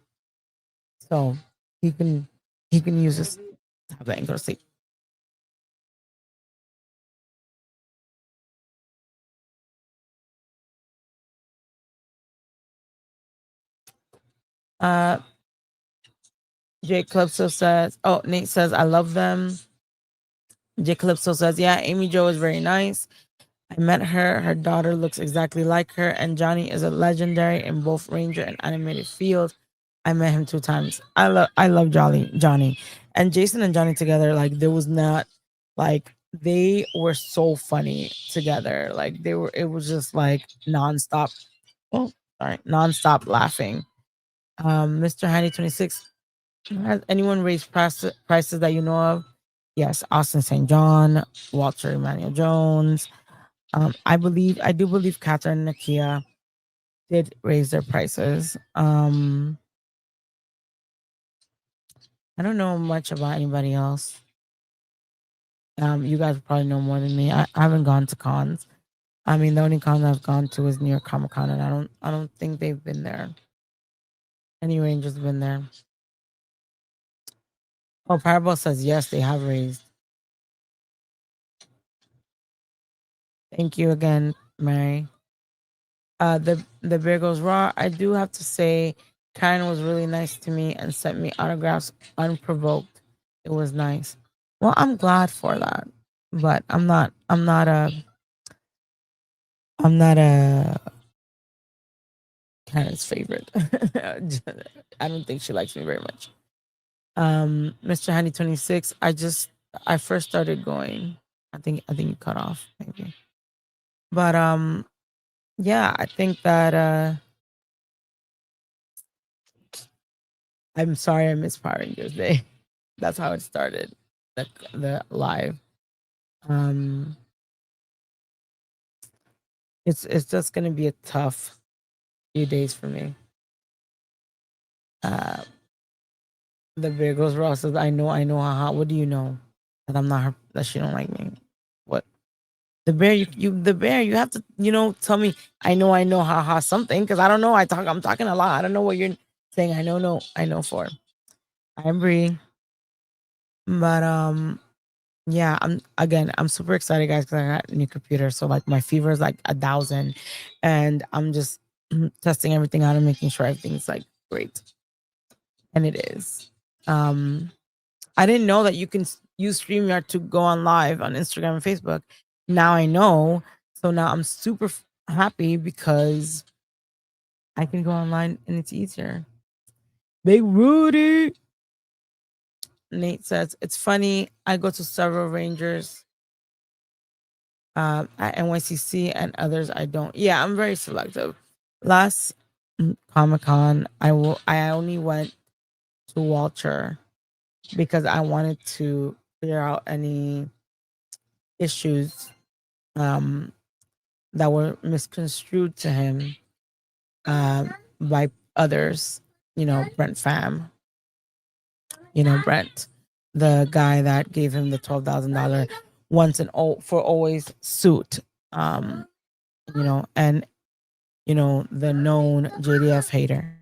Speaker 1: So he can he can use his tablet and go to sleep. Uh Jake Calypso says, oh, Nate says, I love them. Jake Calypso says, yeah, Amy Jo is very nice. I met her. Her daughter looks exactly like her, and Johnny is a legendary in both Ranger and animated field. I met him 2 times. I love Johnny, and Jason and Johnny together. Like there was not like they were so funny together. Like they were. It was just like nonstop. Oh, sorry, nonstop laughing. Mr. Handy 26. Has anyone raised prices that you know of? Yes, Austin St. John, Walter Emmanuel Jones. I do believe Catherine and Nakia did raise their prices. I don't know much about anybody else. You guys probably know more than me. I haven't gone to cons. I mean, the only con I've gone to is New York Comic Con, and I don't think they've been there. Any Rangers been there? Oh, Parable says yes, they have raised. Thank you again, Mary. The beer goes raw. I do have to say, Karen was really nice to me and sent me autographs unprovoked. It was nice. Well, I'm glad for that, but I'm not a Karen's favorite. I don't think she likes me very much. Mr. Honey 26. I first started going. I think you cut off maybe, but yeah, I think that I'm sorry I missed Power Rangers Day. That's how it started. The live. Um, it's just gonna be a tough few days for me. Uh, the Virgos Ross says, I know, haha. What do you know? That I'm not her, that she don't like me. What? The bear, the bear, you have to, tell me, I know, haha, something, because I don't know. I'm talking a lot. I don't know what you're saying. I know, no, I know for. I'm Bree. But, yeah, I'm super excited, guys, because I got a new computer. So, like, my fever is like 1,000, and I'm just testing everything out and making sure everything's like great. And it is. Um, I didn't know that you can use StreamYard to go on live on Instagram and Facebook. Now I know. So now I'm super happy because I can go online and it's easier. Big Rudy. Nate says, it's funny. I go to several Rangers at NYCC and others I don't. Yeah, I'm very selective. Last Comic Con, I only went to Walter because I wanted to figure out any issues um, that were misconstrued to him by others. Brent Fam. Brent, the guy that gave him the $12,000 once and for always suit. Um, and the known JDF hater.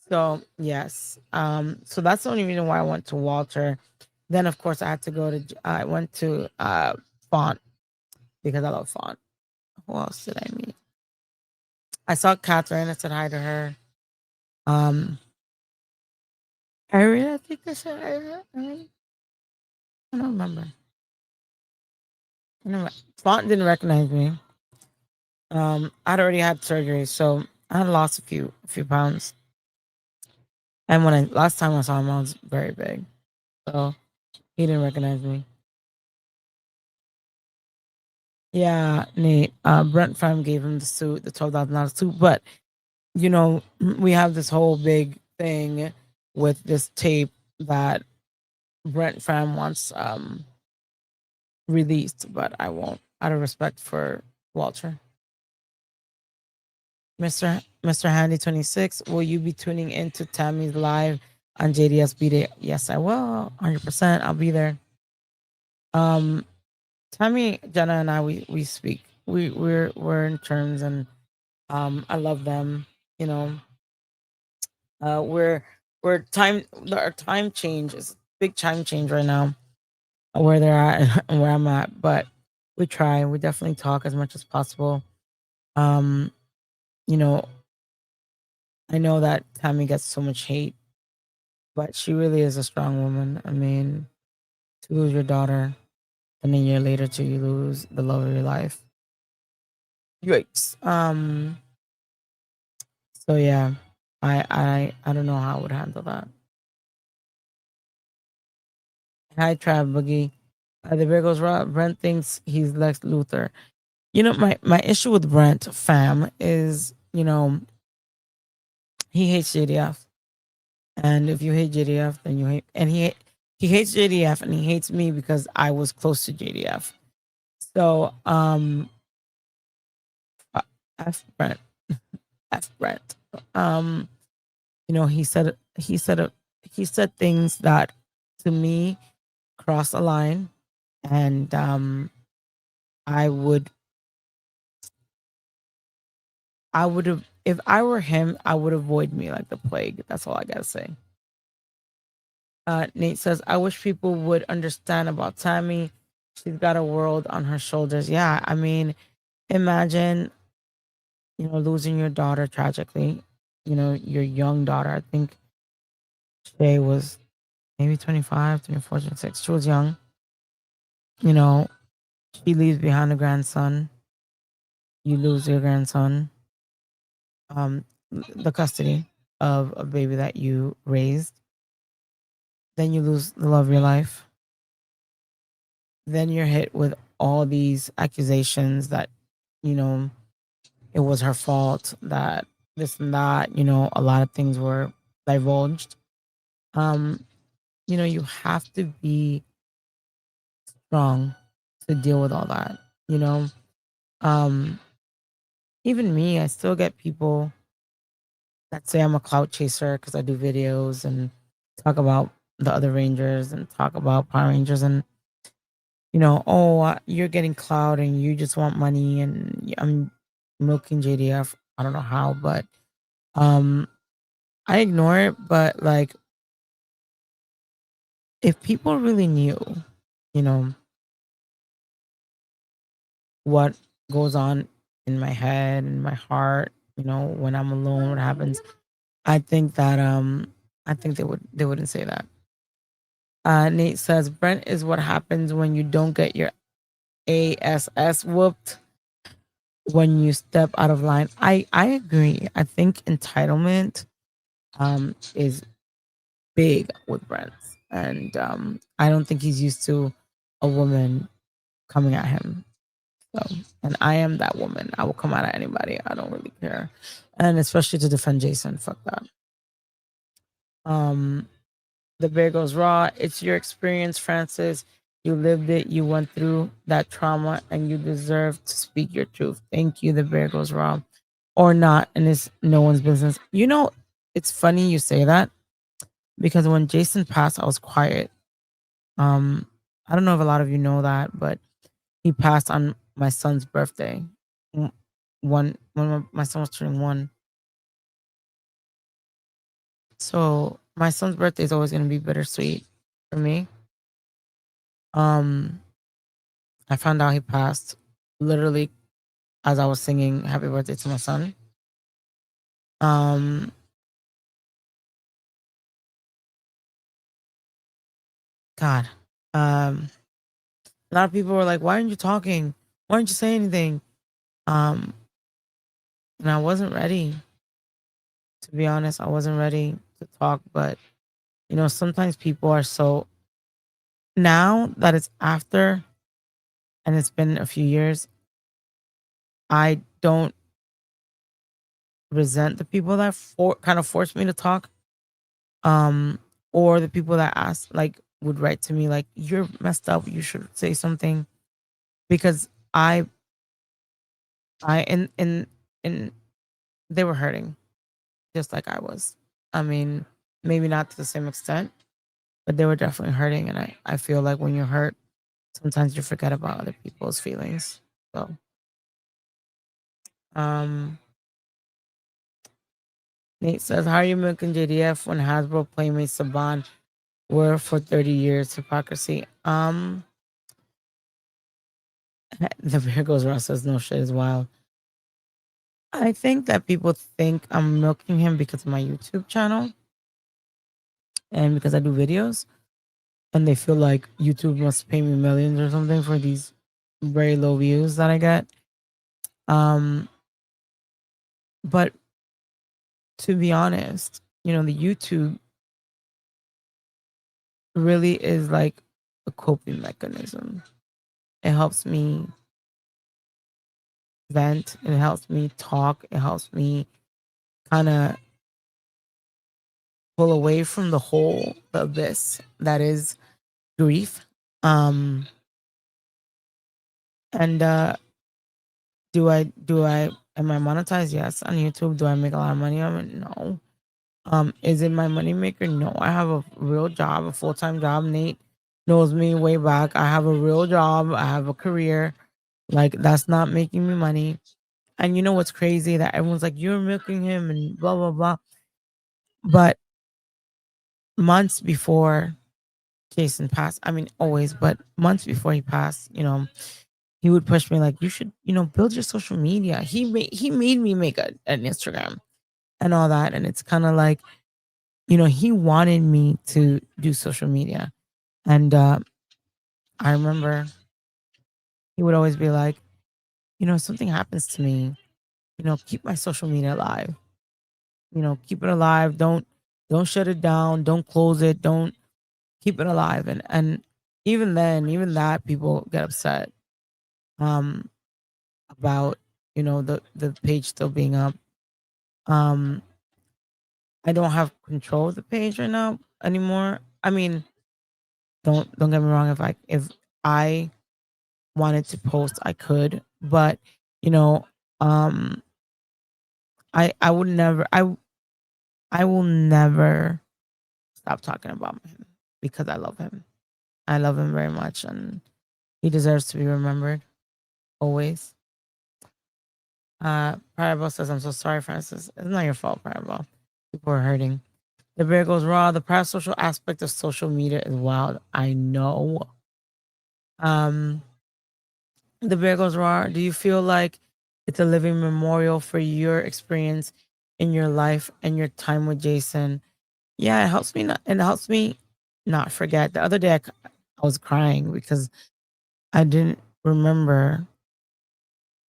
Speaker 1: So yes, so that's the only reason why I went to Walter. Then of course I had to go to. I went to Font because I love Font. Who else did I meet? I saw Catherine. I said hi to her. Um, Irene, I think I said Irene. I don't remember. I don't Font didn't recognize me. I'd already had surgery, so I had lost a few pounds. And when I last time I saw him, I was very big, so he didn't recognize me. Yeah, Nate. Brent Fam gave him the suit, the $12,000 suit. But we have this whole big thing with this tape that Brent Fam wants released, but I won't, out of respect for Walter. Mr. Handy 26, will you be tuning into Tammy's live on JDS B Day? Yes, I will. 100%. I'll be there. Um, Tammy, Jenna, and I, we speak. We're in terms, and I love them. You know, we're time. Our time change is big time change right now. Where they're at and where I'm at, but we try. We definitely talk as much as possible. Um, you know, I know that Tammy gets so much hate, but she really is a strong woman. I mean, to lose your daughter, and a year later to you lose the love of your life. Yikes. So yeah, I don't know how I would handle that. Hi, Trav Boogie. The bear goes, Brent thinks he's Lex Luthor. My issue with Brent fam is, he hates JDF. And if you hate JDF, then you hate, and he hates JDF and he hates me because I was close to JDF. So, uh, F Brent, F Brent. Um, he said things that to me cross a line, and I would I would have, if I were him, I would avoid me like the plague. That's all I gotta say. Nate says, I wish people would understand about Tammy. She's got a world on her shoulders. Yeah, I mean, imagine, losing your daughter tragically. Your young daughter. I think Shay was maybe 25, 24, 26. She was young. You know, she leaves behind a grandson. You lose your grandson. The custody of a baby that you raised. Then you lose the love of your life. Then you're hit with all these accusations that, you know, it was her fault, that this and that, a lot of things were divulged. Um, you have to be strong to deal with all that, you know. Um, Even me, I still get people that say I'm a clout chaser because I do videos and talk about the other Rangers and talk about Power Rangers, and oh, you're getting clout and you just want money, and I'm milking JDF. I don't know how, but um, I ignore it. But like, if people really knew, you know, what goes on in my head and my heart, when I'm alone, what happens, I think that I think they wouldn't say that. Nate says Brent is what happens when you don't get your ASS whooped when you step out of line. I agree. I think entitlement is big with Brent, and I don't think he's used to a woman coming at him. So, and I am that woman. I will come out at anybody. I don't really care. And especially to defend Jason. Fuck that. Um, the bear goes raw. It's your experience, Francis. You lived it. You went through that trauma and you deserve to speak your truth. Thank you. The bear goes raw. Or not. And it's no one's business. You know, it's funny you say that because when Jason passed, I was quiet. Um, I don't know if a lot of you know that, but he passed on my son's birthday. W- One when my son was turning 1. So my son's birthday is always gonna be bittersweet for me. Um, I found out he passed literally as I was singing happy birthday to my son. Um, God. Um, a lot of people were like, "Why aren't you talking? Why aren't you saying anything?" Um, and I wasn't ready, to be honest. I wasn't ready to talk, but sometimes people are so now that it's after and it's been a few years, I don't resent the people that kind of forced me to talk. Um, or the people that ask like would write to me like, "You're messed up. You should say something." Because I and they were hurting just like I was. I mean, maybe not to the same extent, but they were definitely hurting. And I feel like when you're hurt, sometimes you forget about other people's feelings. So, um, Nate says, "How are you milking JDF when Hasbro Playmate Saban were for 30 years? Hypocrisy." The Bear Goes Raw says, "No shit is wild." I think that people think I'm milking him because of my YouTube channel and because I do videos, and they feel like YouTube must pay me millions or something for these very low views that I get. Um, but to be honest, the YouTube really is like a coping mechanism. It helps me vent, it helps me talk, it helps me kind of pull away from the abyss that is grief. Um, and am I monetized? Yes, on YouTube. Do I make a lot of money on it? No. Is it my moneymaker? No. I have a real job, a full-time job. Nate knows me way back. I have a real job. I have a career. Like that's not making me money. And you know what's crazy? That everyone's like, "You're milking him," and blah blah blah. But months before Jason passed, I mean always, but months before he passed, he would push me like, "You should, build your social media." He made me make an Instagram and all that. And it's kind of like, he wanted me to do social media. And I remember he would always be like, if something happens to me, keep my social media alive. Keep it alive. Don't shut it down. Don't close it. Don't keep it alive. And even then, even that people get upset um about, the page still being up. Um I don't have control of the page right now anymore. I mean, don't get me wrong. If I wanted to post, I could, but you know, um, I would never. I will never stop talking about him because I love him. I love him very much, and he deserves to be remembered always. Parable says, "I'm so sorry, Francis. It's not your fault, Parable. People are hurting." The bear goes raw. The parasocial aspect of social media is wild. I know. Um, the bear goes raw. Do you feel like it's a living memorial for your experience in your life and your time with Jason? Yeah, it helps me not. It helps me not forget. The other day, I was crying because I didn't remember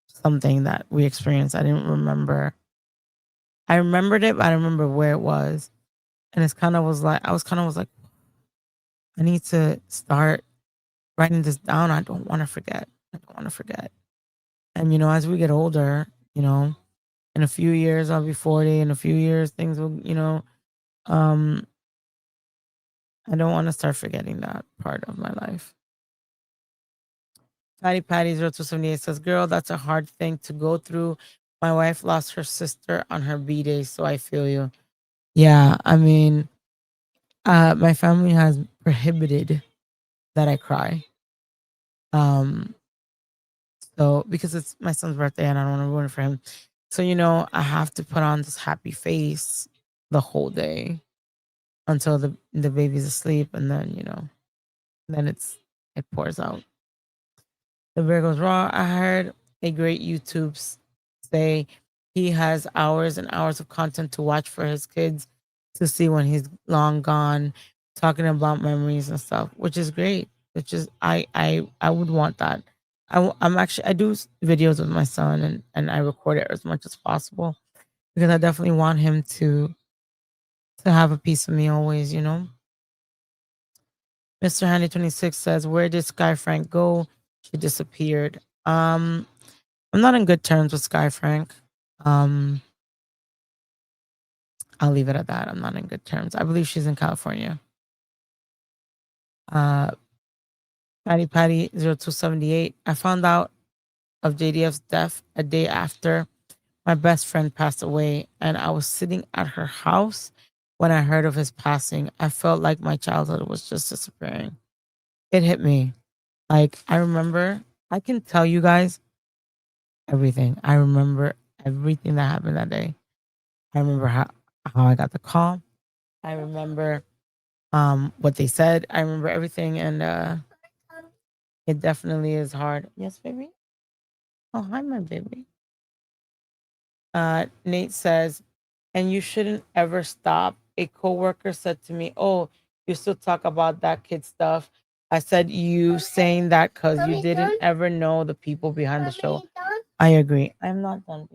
Speaker 1: something that we experienced. I didn't remember. I remembered it, but I don't remember where it was. And it's kind of was like I was like, I need to start writing this down. I don't want to forget. I don't want to forget. And as we get older, in a few years I'll be 40. In a few years, things will, um, I don't want to start forgetting that part of my life. Patty 0278 says, "Girl, that's a hard thing to go through. My wife lost her sister on her B day, so I feel you." Yeah, I mean, my family has prohibited that I cry. Um, so because it's my son's birthday and I don't want to ruin it for him. So, I have to put on this happy face the whole day until the baby's asleep, and then, then it pours out. The bear goes raw. I heard a great say he has hours and hours of content to watch for his kids to see when he's long gone, talking about memories and stuff, which is great. Which is I would want that. I do videos with my son, and I record it as much as possible because I definitely want him to have a piece of me always. Mr. Handy 26 says, "Where did Sky Frank go? She disappeared." I'm not in good terms with Sky Frank. Um, I'll leave it at that. I'm not in good terms. I believe she's in California. Uh, Patty 0278. I found out of JDF's death a day after my best friend passed away, and I was sitting at her house when I heard of his passing. I felt like my childhood was just disappearing. It hit me. Like, I remember, I can tell you guys everything. I remember everything that happened that day. I remember how I got the call. I remember what they said. I remember everything, and it definitely is hard. Yes, baby. Oh, hi, my baby. Nate says, and you shouldn't ever stop. A coworker said to me, "Oh, you still talk about that kid stuff." I said, "You saying that because you didn't ever know the people behind the show." I agree. I'm not done.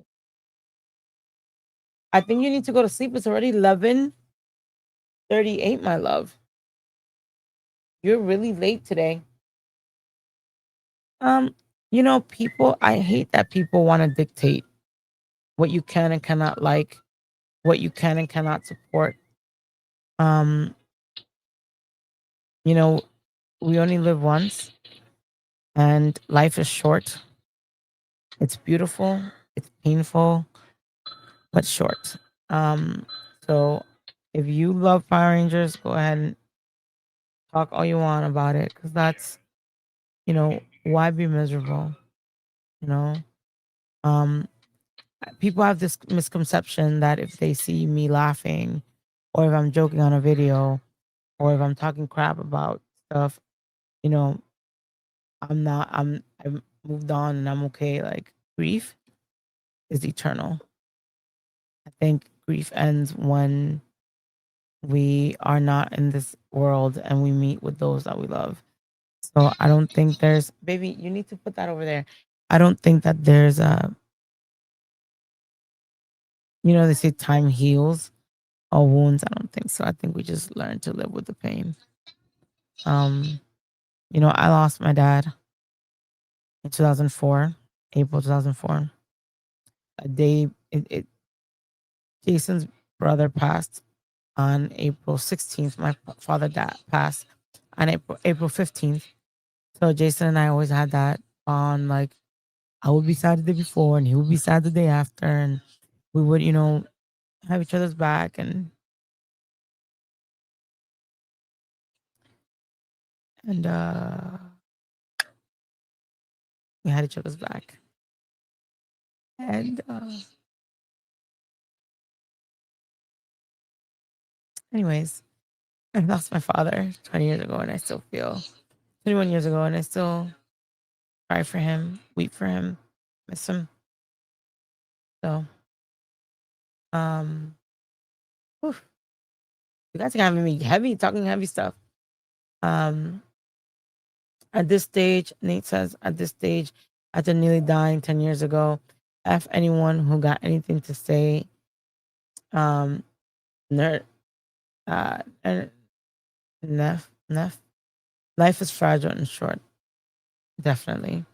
Speaker 1: I think you need to go to sleep. It's already 11:38, my love. You're really late today. Um, people, I hate that people want to dictate what you can and cannot like, what you can and cannot support. Um, you know, we only live once and life is short. It's beautiful, it's painful, but short. Um, so if you love Power Rangers, go ahead and talk all you want about it because why be miserable? You know, um, people have this misconception that if they see me laughing or if I'm joking on a video or if I'm talking crap about stuff, you know, I've moved on and I'm okay. Like grief is eternal. I think grief ends when we are not in this world and we meet with those that we love. So I don't think there's baby, you need to put that over there. I don't think that there's they say time heals all wounds. I don't think so. I think we just learn to live with the pain. Um, I lost my dad in 2004, April 2004. A day, Jason's brother passed on April 16th. My father passed on April 15th. So Jason and I always had that on like I would be sad the day before and he would be sad the day after, and we would, have each other's back and we had each other's back. And anyways, I lost my father 20 years ago and I still feel 21 years ago and I still cry for him, weep for him, miss him. So um whew, you guys are having me heavy, talking heavy stuff. Um at this stage, Nate says, at this stage, after nearly dying 10 years ago, F anyone who got anything to say. Um ner- and Neff. Life is fragile and short. Definitely.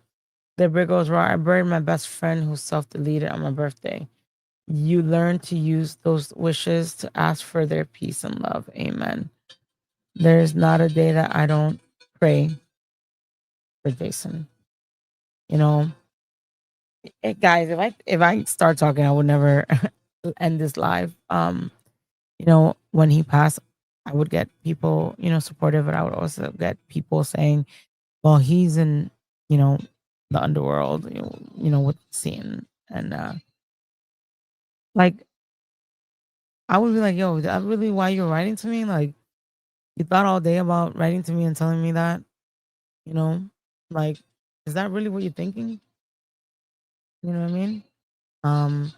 Speaker 1: The brig goes wrong. I buried my best friend who self-deleted on my birthday. You learn to use those wishes to ask for their peace and love. Amen. There's not a day that I don't pray for Jason. You know, guys, if I start talking, I would never end this live. When he passed, I would get people, supportive, but I would also get people saying, "Well, he's in, you know, the underworld, with Satan," and like I would be like, "Yo, is that really why you're writing to me? Like, you thought all day about writing to me and telling me that, you know, like, is that really what you're thinking?" You know what I mean? Um,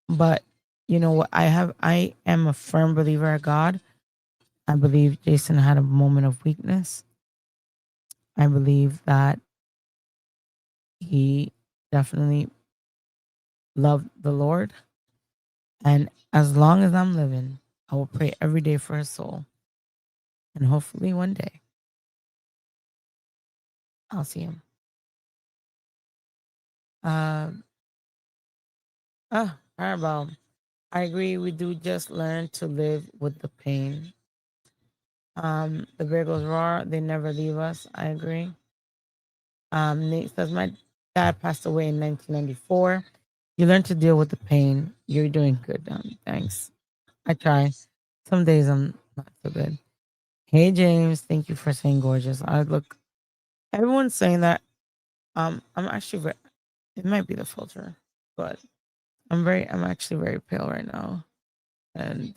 Speaker 1: but you know what? I am a firm believer of God. I believe Jason had a moment of weakness. I believe that he definitely loved the Lord. And as long as I'm living, I will pray every day for his soul. And hopefully one day I'll see him. Uh, Parabol. I agree. We do just learn to live with the pain. The Virgos roar. They never leave us. I agree. Nate says, my dad passed away in 1994. You learn to deal with the pain. You're doing good. Thanks. I try. Some days I'm not so good. Hey, James. Thank you for saying gorgeous. I look, everyone's saying that. I'm actually, it might be the filter, but I'm actually very pale right now. And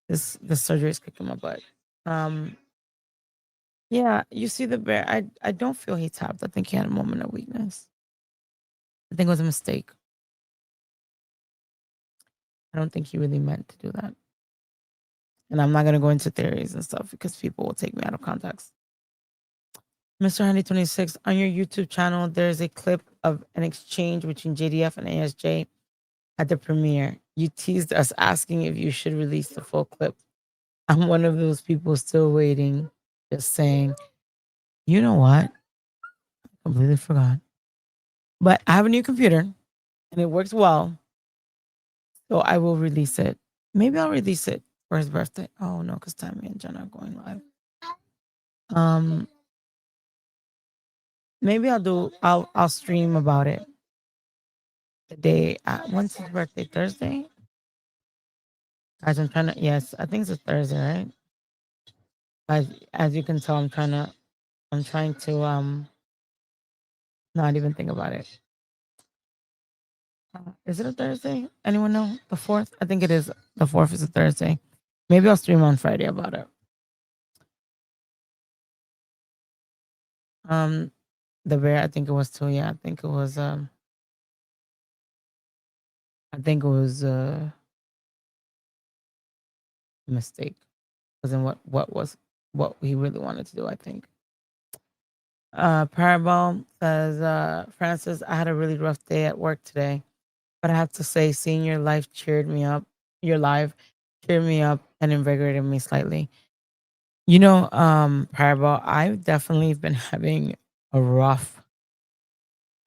Speaker 1: this surgery is kicking my butt. Um, yeah, you see the bear. I don't feel he tapped. I think he had a moment of weakness. I think it was a mistake. I don't think he really meant to do that. And I'm not gonna go into theories and stuff because people will take me out of context. Mr. Honey 26, on your YouTube channel, there's a clip of an exchange between JDF and ASJ at the premiere. You teased us asking if you should release the full clip. I'm one of those people still waiting, just saying, you know what? Completely forgot. But I have a new computer and it works well. So I will release it. Maybe I'll release it for his birthday. Oh no, because Tammy and Jenna are going live. Um, maybe I'll stream about it the day when's his birthday? Thursday? Guys, I'm trying to yes, I think it's a Thursday, right? As you can tell, I'm trying to not even think about it. Is it a Thursday? Anyone know? The 4th? I think it is. The 4th is a Thursday. Maybe I'll stream on Friday about it. Um, the bear, I think it was too. Yeah, I think it was a mistake. Wasn't what he really wanted to do, I think. Parabol says, Francis, I had a really rough day at work today, but I have to say, seeing your life cheered me up. Your live cheered me up and invigorated me slightly. Parabol, I've definitely been having a rough,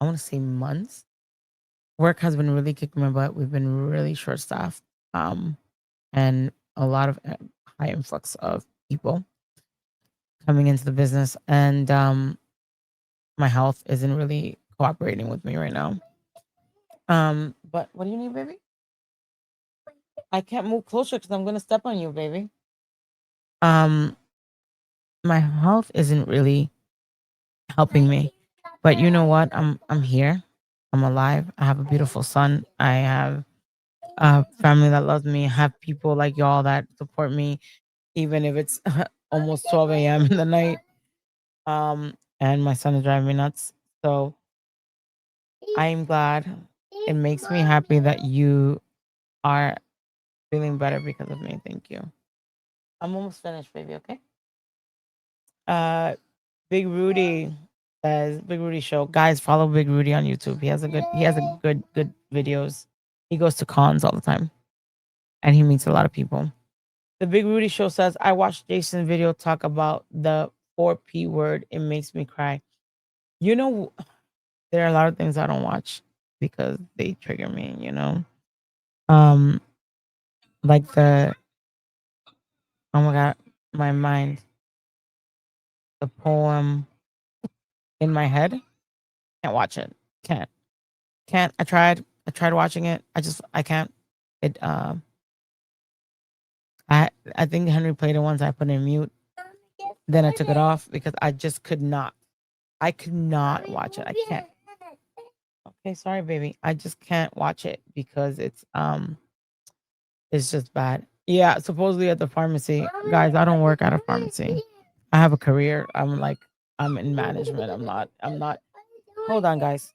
Speaker 1: I want to say months. Work has been really kicking my butt. We've been really short staffed, and a lot of high influx of people coming into the business, and my health isn't really cooperating with me right now. But what do you need, baby? I can't move closer because I'm gonna step on you, baby. Um, my health isn't really helping me, but you know what? I'm here. I'm alive. I have a beautiful son. I have a family that loves me. I have people like y'all that support me, even if it's almost 12 a.m. in the night. And my son is driving me nuts. So I'm glad. It makes me happy that you are feeling better because of me. Thank you. I'm almost finished, baby. Okay. Uh, Big Rudy says Big Rudy Show. Guys, follow Big Rudy on YouTube. He has a good videos. He goes to cons all the time, and he meets a lot of people. The Big Rudy Show says, I watched Jason's video talk about the 4P word. It makes me cry. You know, there are a lot of things I don't watch because they trigger me, Um, like oh my god, my mind, the poem in my head. Can't watch it. Can't. Can't. I tried. I tried watching it. I can't. It I think Henry played it once. I put it in mute. Then I took it off because I just could not. I could not watch it. I can't. Okay, sorry, baby. I just can't watch it because it's just bad. Yeah, supposedly at the pharmacy. Guys, I don't work at a pharmacy. I have a career. I'm in management. I'm not. Hold on, guys.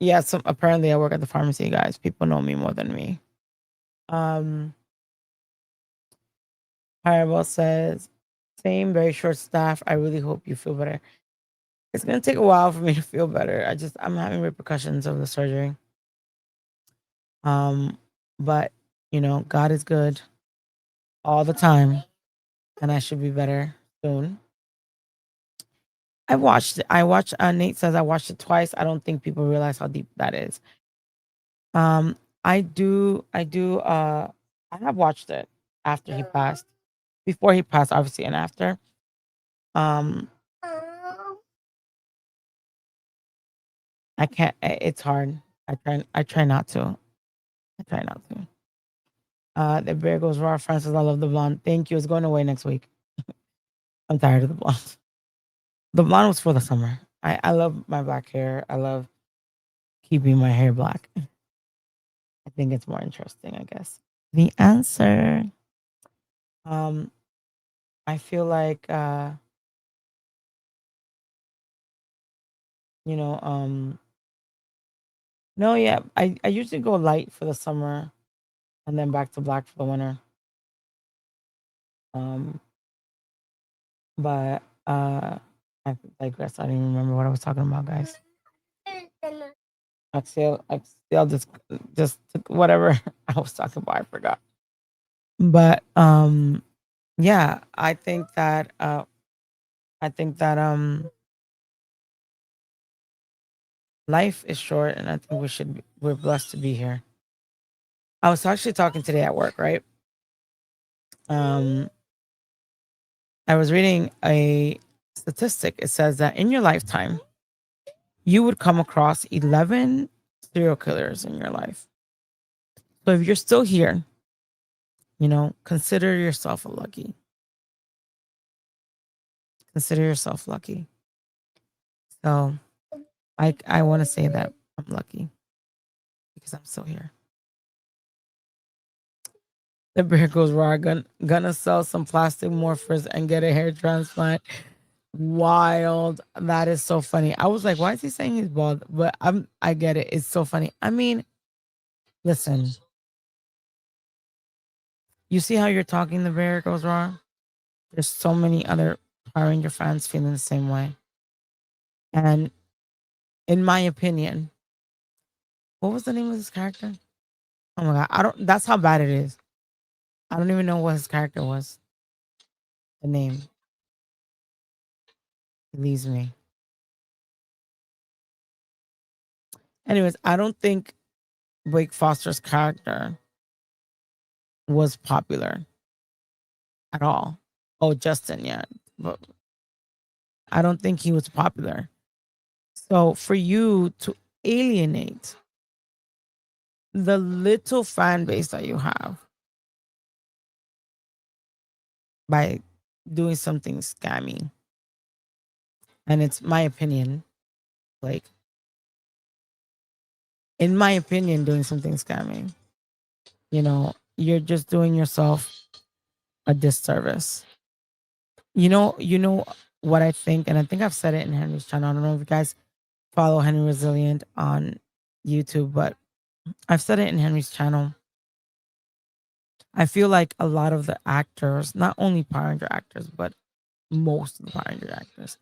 Speaker 1: Yeah, so apparently I work at the pharmacy, guys. People know me more than me. Um Hannibal says, same, very short staff. I really hope you feel better. It's gonna take a while for me to feel better. I'm having repercussions of the surgery. Um, but God is good all the time, and I should be better soon. I watched it. I watched Nate says I watched it twice. I don't think people realize how deep that is. Um, I have watched it after he passed. Before he passed, obviously, and after. Um, I can't. It's hard. I try not to. I try not to. The bear goes raw. Francis, I love the blonde. Thank you. It's going away next week. I'm tired of the blonde. The blonde was for the summer. I love my black hair. I love keeping my hair black. I think it's more interesting, I guess. The answer. Um, I feel like you know, no, yeah. I usually go light for the summer and then back to black for the winter. Um, but I digress. I don't even remember what I was talking about, guys. Axel just took whatever I was talking about. I forgot. But yeah, I think that life is short, and I think we're blessed to be here. I was actually talking today at work, right? Um, I was reading a statistic. It says that in your lifetime, you would come across 11 serial killers in your life. So if you're still here, consider yourself a lucky. Consider yourself lucky. So I want to say that I'm lucky because I'm still here. The bear goes raw. Gonna sell some plastic morphers and get a hair transplant. Wild. That is so funny. I was like, why is he saying he's bald? But I get it. It's so funny. I mean, listen, you see how you're talking, the bear goes raw? There's so many other Power Ranger fans feeling the same way. And in my opinion, what was the name of this character? Oh my god, I don't that's how bad it is. I don't even know what his character was. The name leaves me. Anyways, I don't think Blake Foster's character was popular at all. Oh, Justin, yeah. But I don't think he was popular. So for you to alienate the little fan base that you have by doing something scammy, and it's my opinion, like in my opinion, doing something scammy, you're just doing yourself a disservice. You know what I think, and I think I've said it in Henry's channel. I don't know if you guys follow Henry Resilient on YouTube, but I've said it in Henry's channel. I feel like a lot of the actors, not only Power Ranger actors, but most of the Power Ranger actors.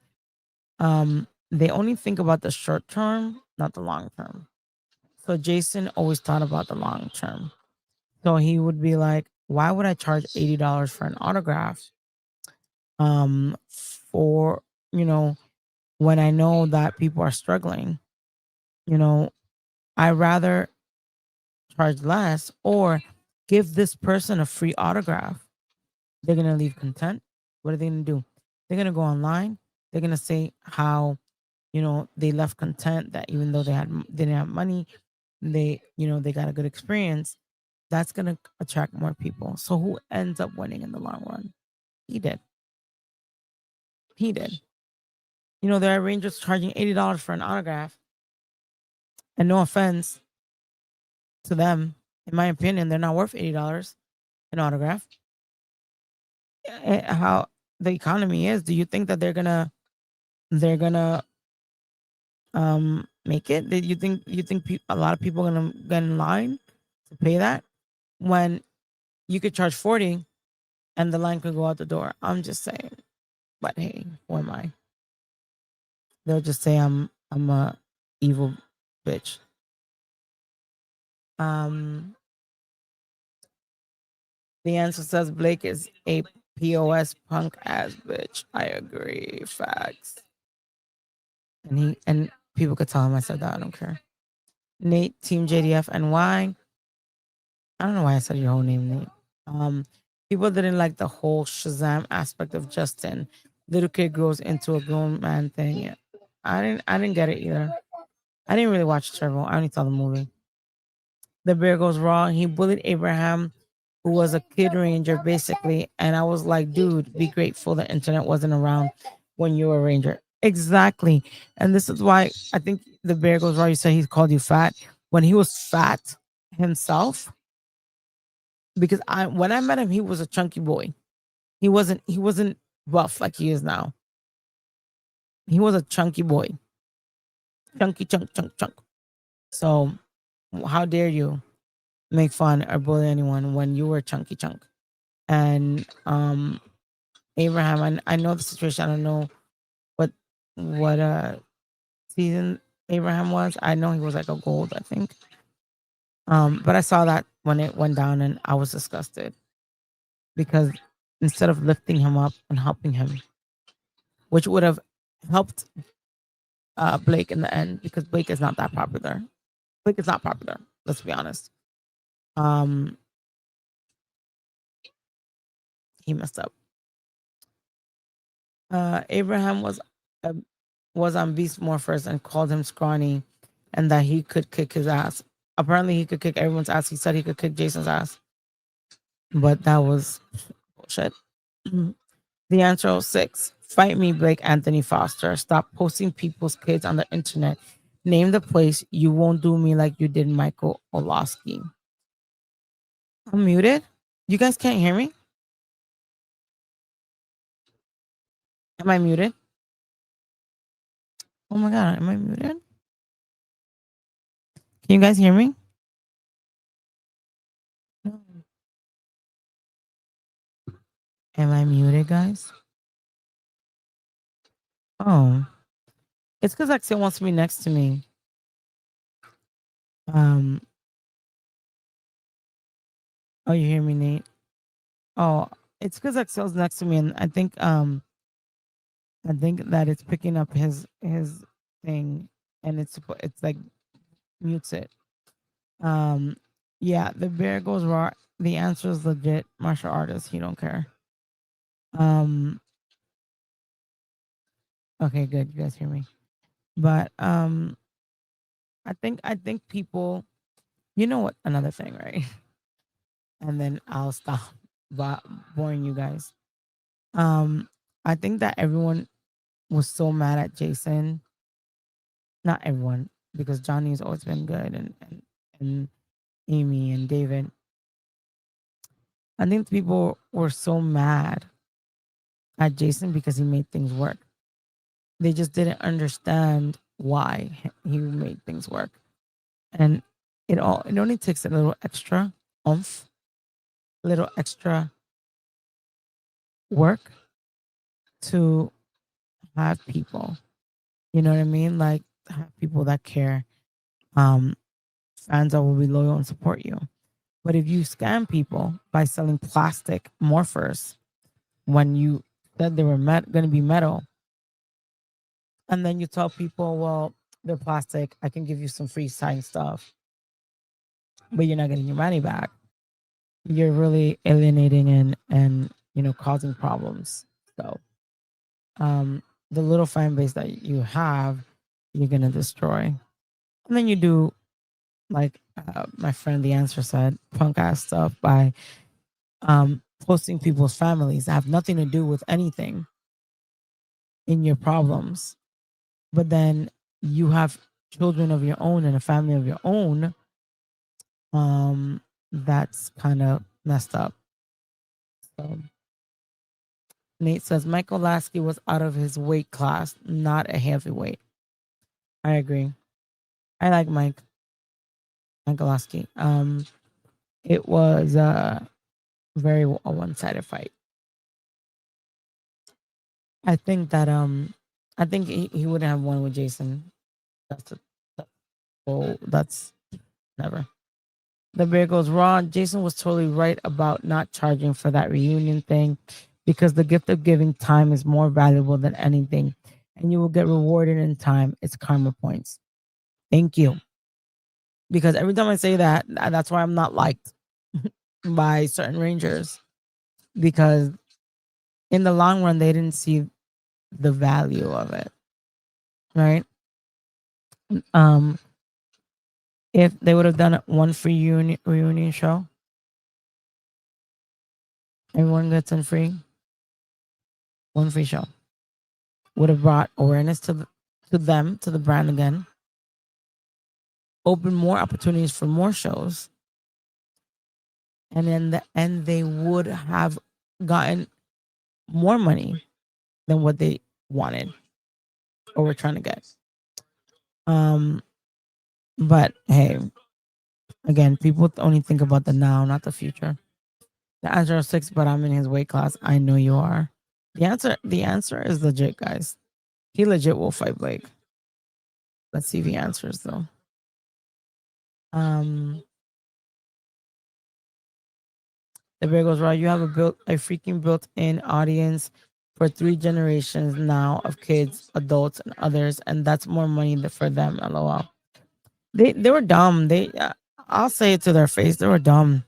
Speaker 1: They only think about the short term, not the long term. So Jason always thought about the long term. So he would be like, why would I charge $80 for an autograph? For, you know, when I know that people are struggling, you know, I rather charge less or give this person a free autograph. They're gonna leave content. What are they gonna do? They're gonna go online. They're gonna say how, they left content, that even though they didn't have money, they got a good experience. That's gonna attract more people. So who ends up winning in the long run? He did. He did. There are Rangers charging $80 for an autograph, and no offense to them, in my opinion, they're not worth $80 an autograph. How the economy is, do you think that they're gonna make it? Did you think a lot of people are gonna get in line to pay that when you could charge 40 and the line could go out the door? I'm just saying. But hey, who am I? They'll just say I'm a evil bitch. Um, the answer says Blake is a POS punk ass bitch. I agree. Facts. And people could tell him I said that. I don't care. Nate, Team JDF, and why? I don't know why I said your whole name, Nate. Um, People didn't like the whole Shazam aspect of Justin. Little kid grows into a grown man thing. Yeah. I didn't get it either. I didn't really watch Turbo. I only saw the movie. The bear goes wrong. He bullied Abraham, who was a kid ranger, basically. And I was like, dude, be grateful the internet wasn't around when you were a ranger. Exactly. And this is why I think the bear goes wrong. You said he called you fat. When he was fat himself, because when I met him, he was a chunky boy. He wasn't buff like he is now. He was a chunky boy. Chunky chunk chunk chunk. So how dare you make fun or bully anyone when you were chunky chunk? And Abraham, I know the situation. I don't know what season Abraham was. I know he was like a gold, I think. But I saw that when it went down, and I was disgusted because instead of lifting him up and helping him, which would have helped Blake in the end, because Blake is not that popular. Blake is not popular. Let's be honest. Um, he messed up. Abraham uh, was on Beast Morphers and called him scrawny, and that he could kick his ass. Apparently, he could kick everyone's ass. He said he could kick Jason's ass, but that was bullshit. The answer was 6. Fight me, Blake Anthony Foster. Stop posting people's kids on the internet. Name the place. You won't do me like you did Michael Olosky. I'm muted. You guys can't hear me? Am I muted? Oh my god, am I muted? Can you guys hear me? No. Am I muted, guys? Oh, it's because Axel wants to be next to me. Um. Oh, you hear me, Nate? Oh, it's because Axel's next to me, and I think that it's picking up his thing, and it's like mutes it. Um. Yeah, the bear goes raw. The answer is legit. Martial artist. He don't care. Um. Okay, good. You guys hear me? But I think people. You know what? Another thing, right? And then I'll stop boring you guys. Um, I think that everyone was so mad at Jason. Not everyone, because Johnny's always been good, and Amy and David. I think people were so mad at Jason because he made things work. They just didn't understand why he made things work, and it only takes a little extra oomph, a little extra work, to have people. You know what I mean? Like have people that care. Um, Fans that will be loyal and support you. But if you scam people by selling plastic morphers when you said they were going to be metal, and then you tell people, well, they're plastic, I can give you some free science stuff, but you're not getting your money back. You're really alienating and causing problems. So the little fan base that you have, you're gonna destroy. And then you do like my friend the answer said, punk ass stuff by posting people's families that have nothing to do with anything in your problems. But then you have children of your own and a family of your own. That's kind of messed up. So Nate says Michael Lasky was out of his weight class, not a heavyweight. I agree. I like Michael Lasky. It was very a one-sided fight. I think that I think he wouldn't have won with Jason. That's a, that's, that's never. The bear goes, Ron, Jason was totally right about not charging for that reunion thing because the gift of giving time is more valuable than anything. And you will get rewarded in time. It's karma points. Thank you. Because every time I say that, that's why I'm not liked by certain rangers. Because in the long run, they didn't see the value of it. Right? Um, if they would have done one free reunion show, everyone gets in free, one free show. Would have brought awareness to them, to the brand again, open more opportunities for more shows, and in the end, they would have gotten more money than what they wanted or were trying to get. Um, but hey, again, people only think about the now, not the future. The answer is 6, but I'm in his weight class. I know you are. The answer is legit, guys. He legit will fight Blake. Let's see the answers though. Um, The bear goes, right. You have a freaking built-in audience for 3 generations now of kids, adults, and others, and that's more money for them. LOL. They were dumb. I'll say it to their face. They were dumb,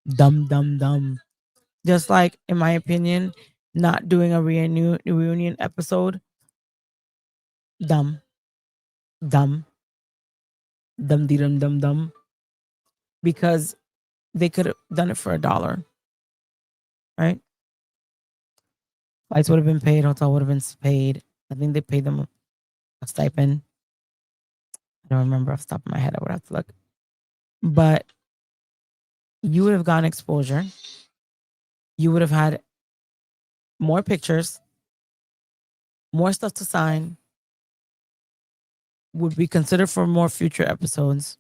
Speaker 1: dumb, dumb, dumb. Just like, in my opinion, not doing a reunion episode, dumb, dumb, dumb, dum, dum, dumb. Because they could have done it for $1, right? Flights would have been paid, hotel would have been paid. I think they paid them a stipend. I don't remember off the top of my head. I would have to look. But you would have gotten exposure. You would have had more pictures, more stuff to sign, would be considered for more future episodes.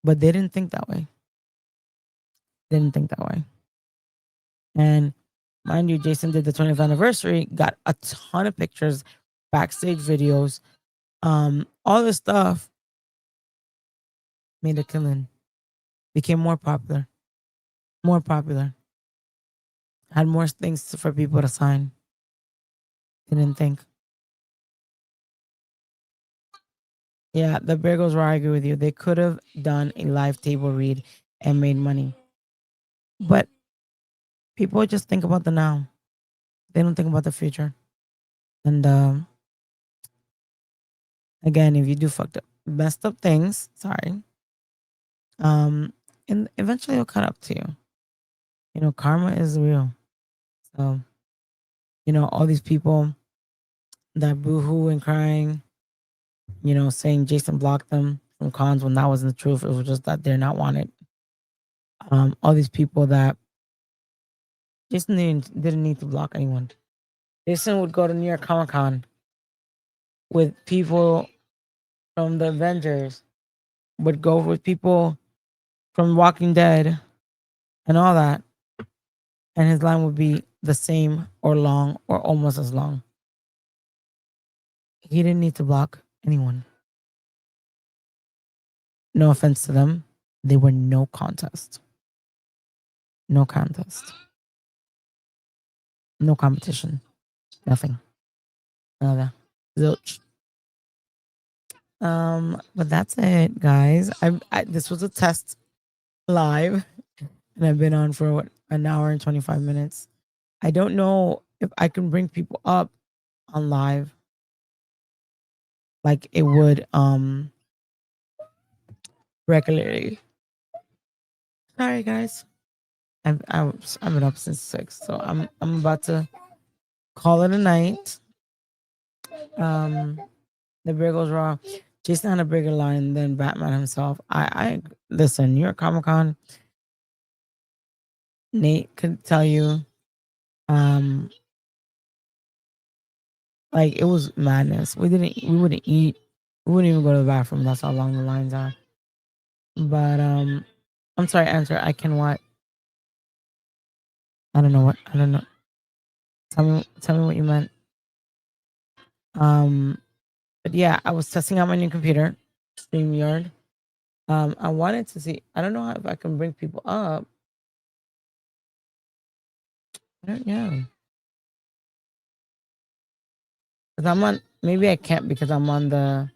Speaker 1: But they didn't think that way. They didn't think that way. And mind you, Jason did the 20th anniversary, got a ton of pictures, backstage videos, all this stuff, made a killing, became more popular, had more things for people to sign. Didn't think. Yeah, the bear goes where I agree with you. They could have done a live table read and made money. But people just think about the now. They don't think about the future. And again, if you do fucked up, messed up things, sorry, um, and eventually it'll cut up to you. Karma is real. So, all these people that boohoo and crying, saying Jason blocked them from cons when that wasn't the truth. It was just that they're not wanted. All these people that Jason didn't need to block anyone. Jason would go to New York Comic Con with people from the Avengers, would go with people from Walking Dead and all that. And his line would be the same or long or almost as long. He didn't need to block anyone. No offense to them. They were no contest. No contest. No competition. Nothing. None of that. Zilch. But that's it, guys. This was a test live, and I've been on for what, an hour and 25 minutes. I don't know if I can bring people up on live like it would regularly. Sorry, guys. I've been up since 6, so I'm about to call it a night. Um, the beer goes raw. Jason had a bigger line than Batman himself. I listen. New York Comic Con. Nate could tell you, um, like it was madness. We wouldn't eat. We wouldn't even go to the bathroom. That's how long the lines are. But I'm sorry, answer. I can what? I don't know what. I don't know. Tell me what you meant. Um, but yeah, I was testing out my new computer, StreamYard. I wanted to see. I don't know if I can bring people up. I don't know. Cause I'm on. Maybe I can't because I'm on the.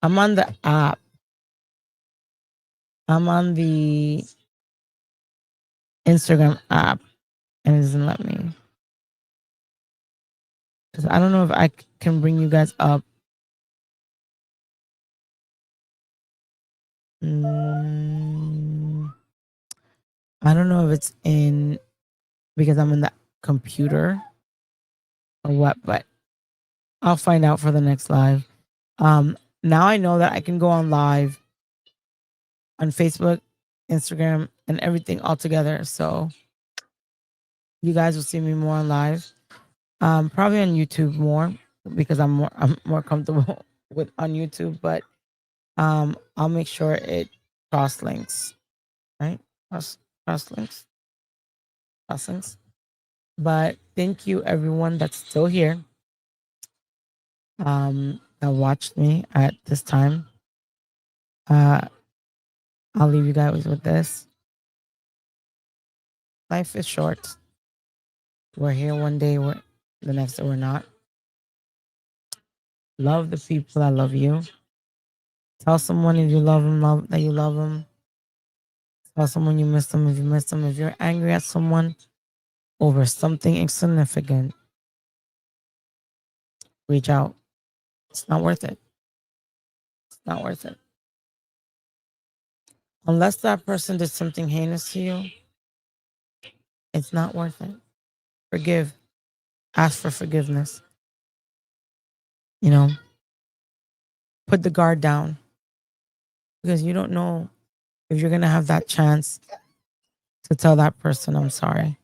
Speaker 1: I'm on the app. I'm on the Instagram app, and it doesn't let me. Cause I don't know if I can bring you guys up. Mm, I don't know if it's in because I'm in the computer or what, but I'll find out for the next live. Now I know that I can go on live on Facebook, Instagram, and everything all together. So you guys will see me more on live. Probably on YouTube more because I'm more comfortable with on YouTube, but I'll make sure it cross links, right? Cross links, cross links. But thank you everyone that's still here. That watched me at this time. Uh, I'll leave you guys with this. Life is short. We're here one day, the next day we're not. Love the people that love you. Tell someone if you love them, that you love them. Tell someone you miss them if you miss them. If you're angry at someone over something insignificant, reach out. It's not worth it. It's not worth it. Unless that person did something heinous to you, it's not worth it. Forgive. Ask for forgiveness. You know, put the guard down because you don't know if you're going to have that chance to tell that person, I'm sorry,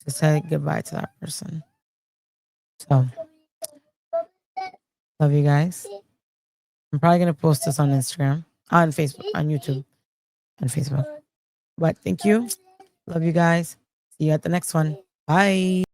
Speaker 1: to say goodbye to that person. So, love you guys. I'm probably going to post this on Instagram, on Facebook, on YouTube, and Facebook. But thank you. Love you guys. See you at the next one. Bye.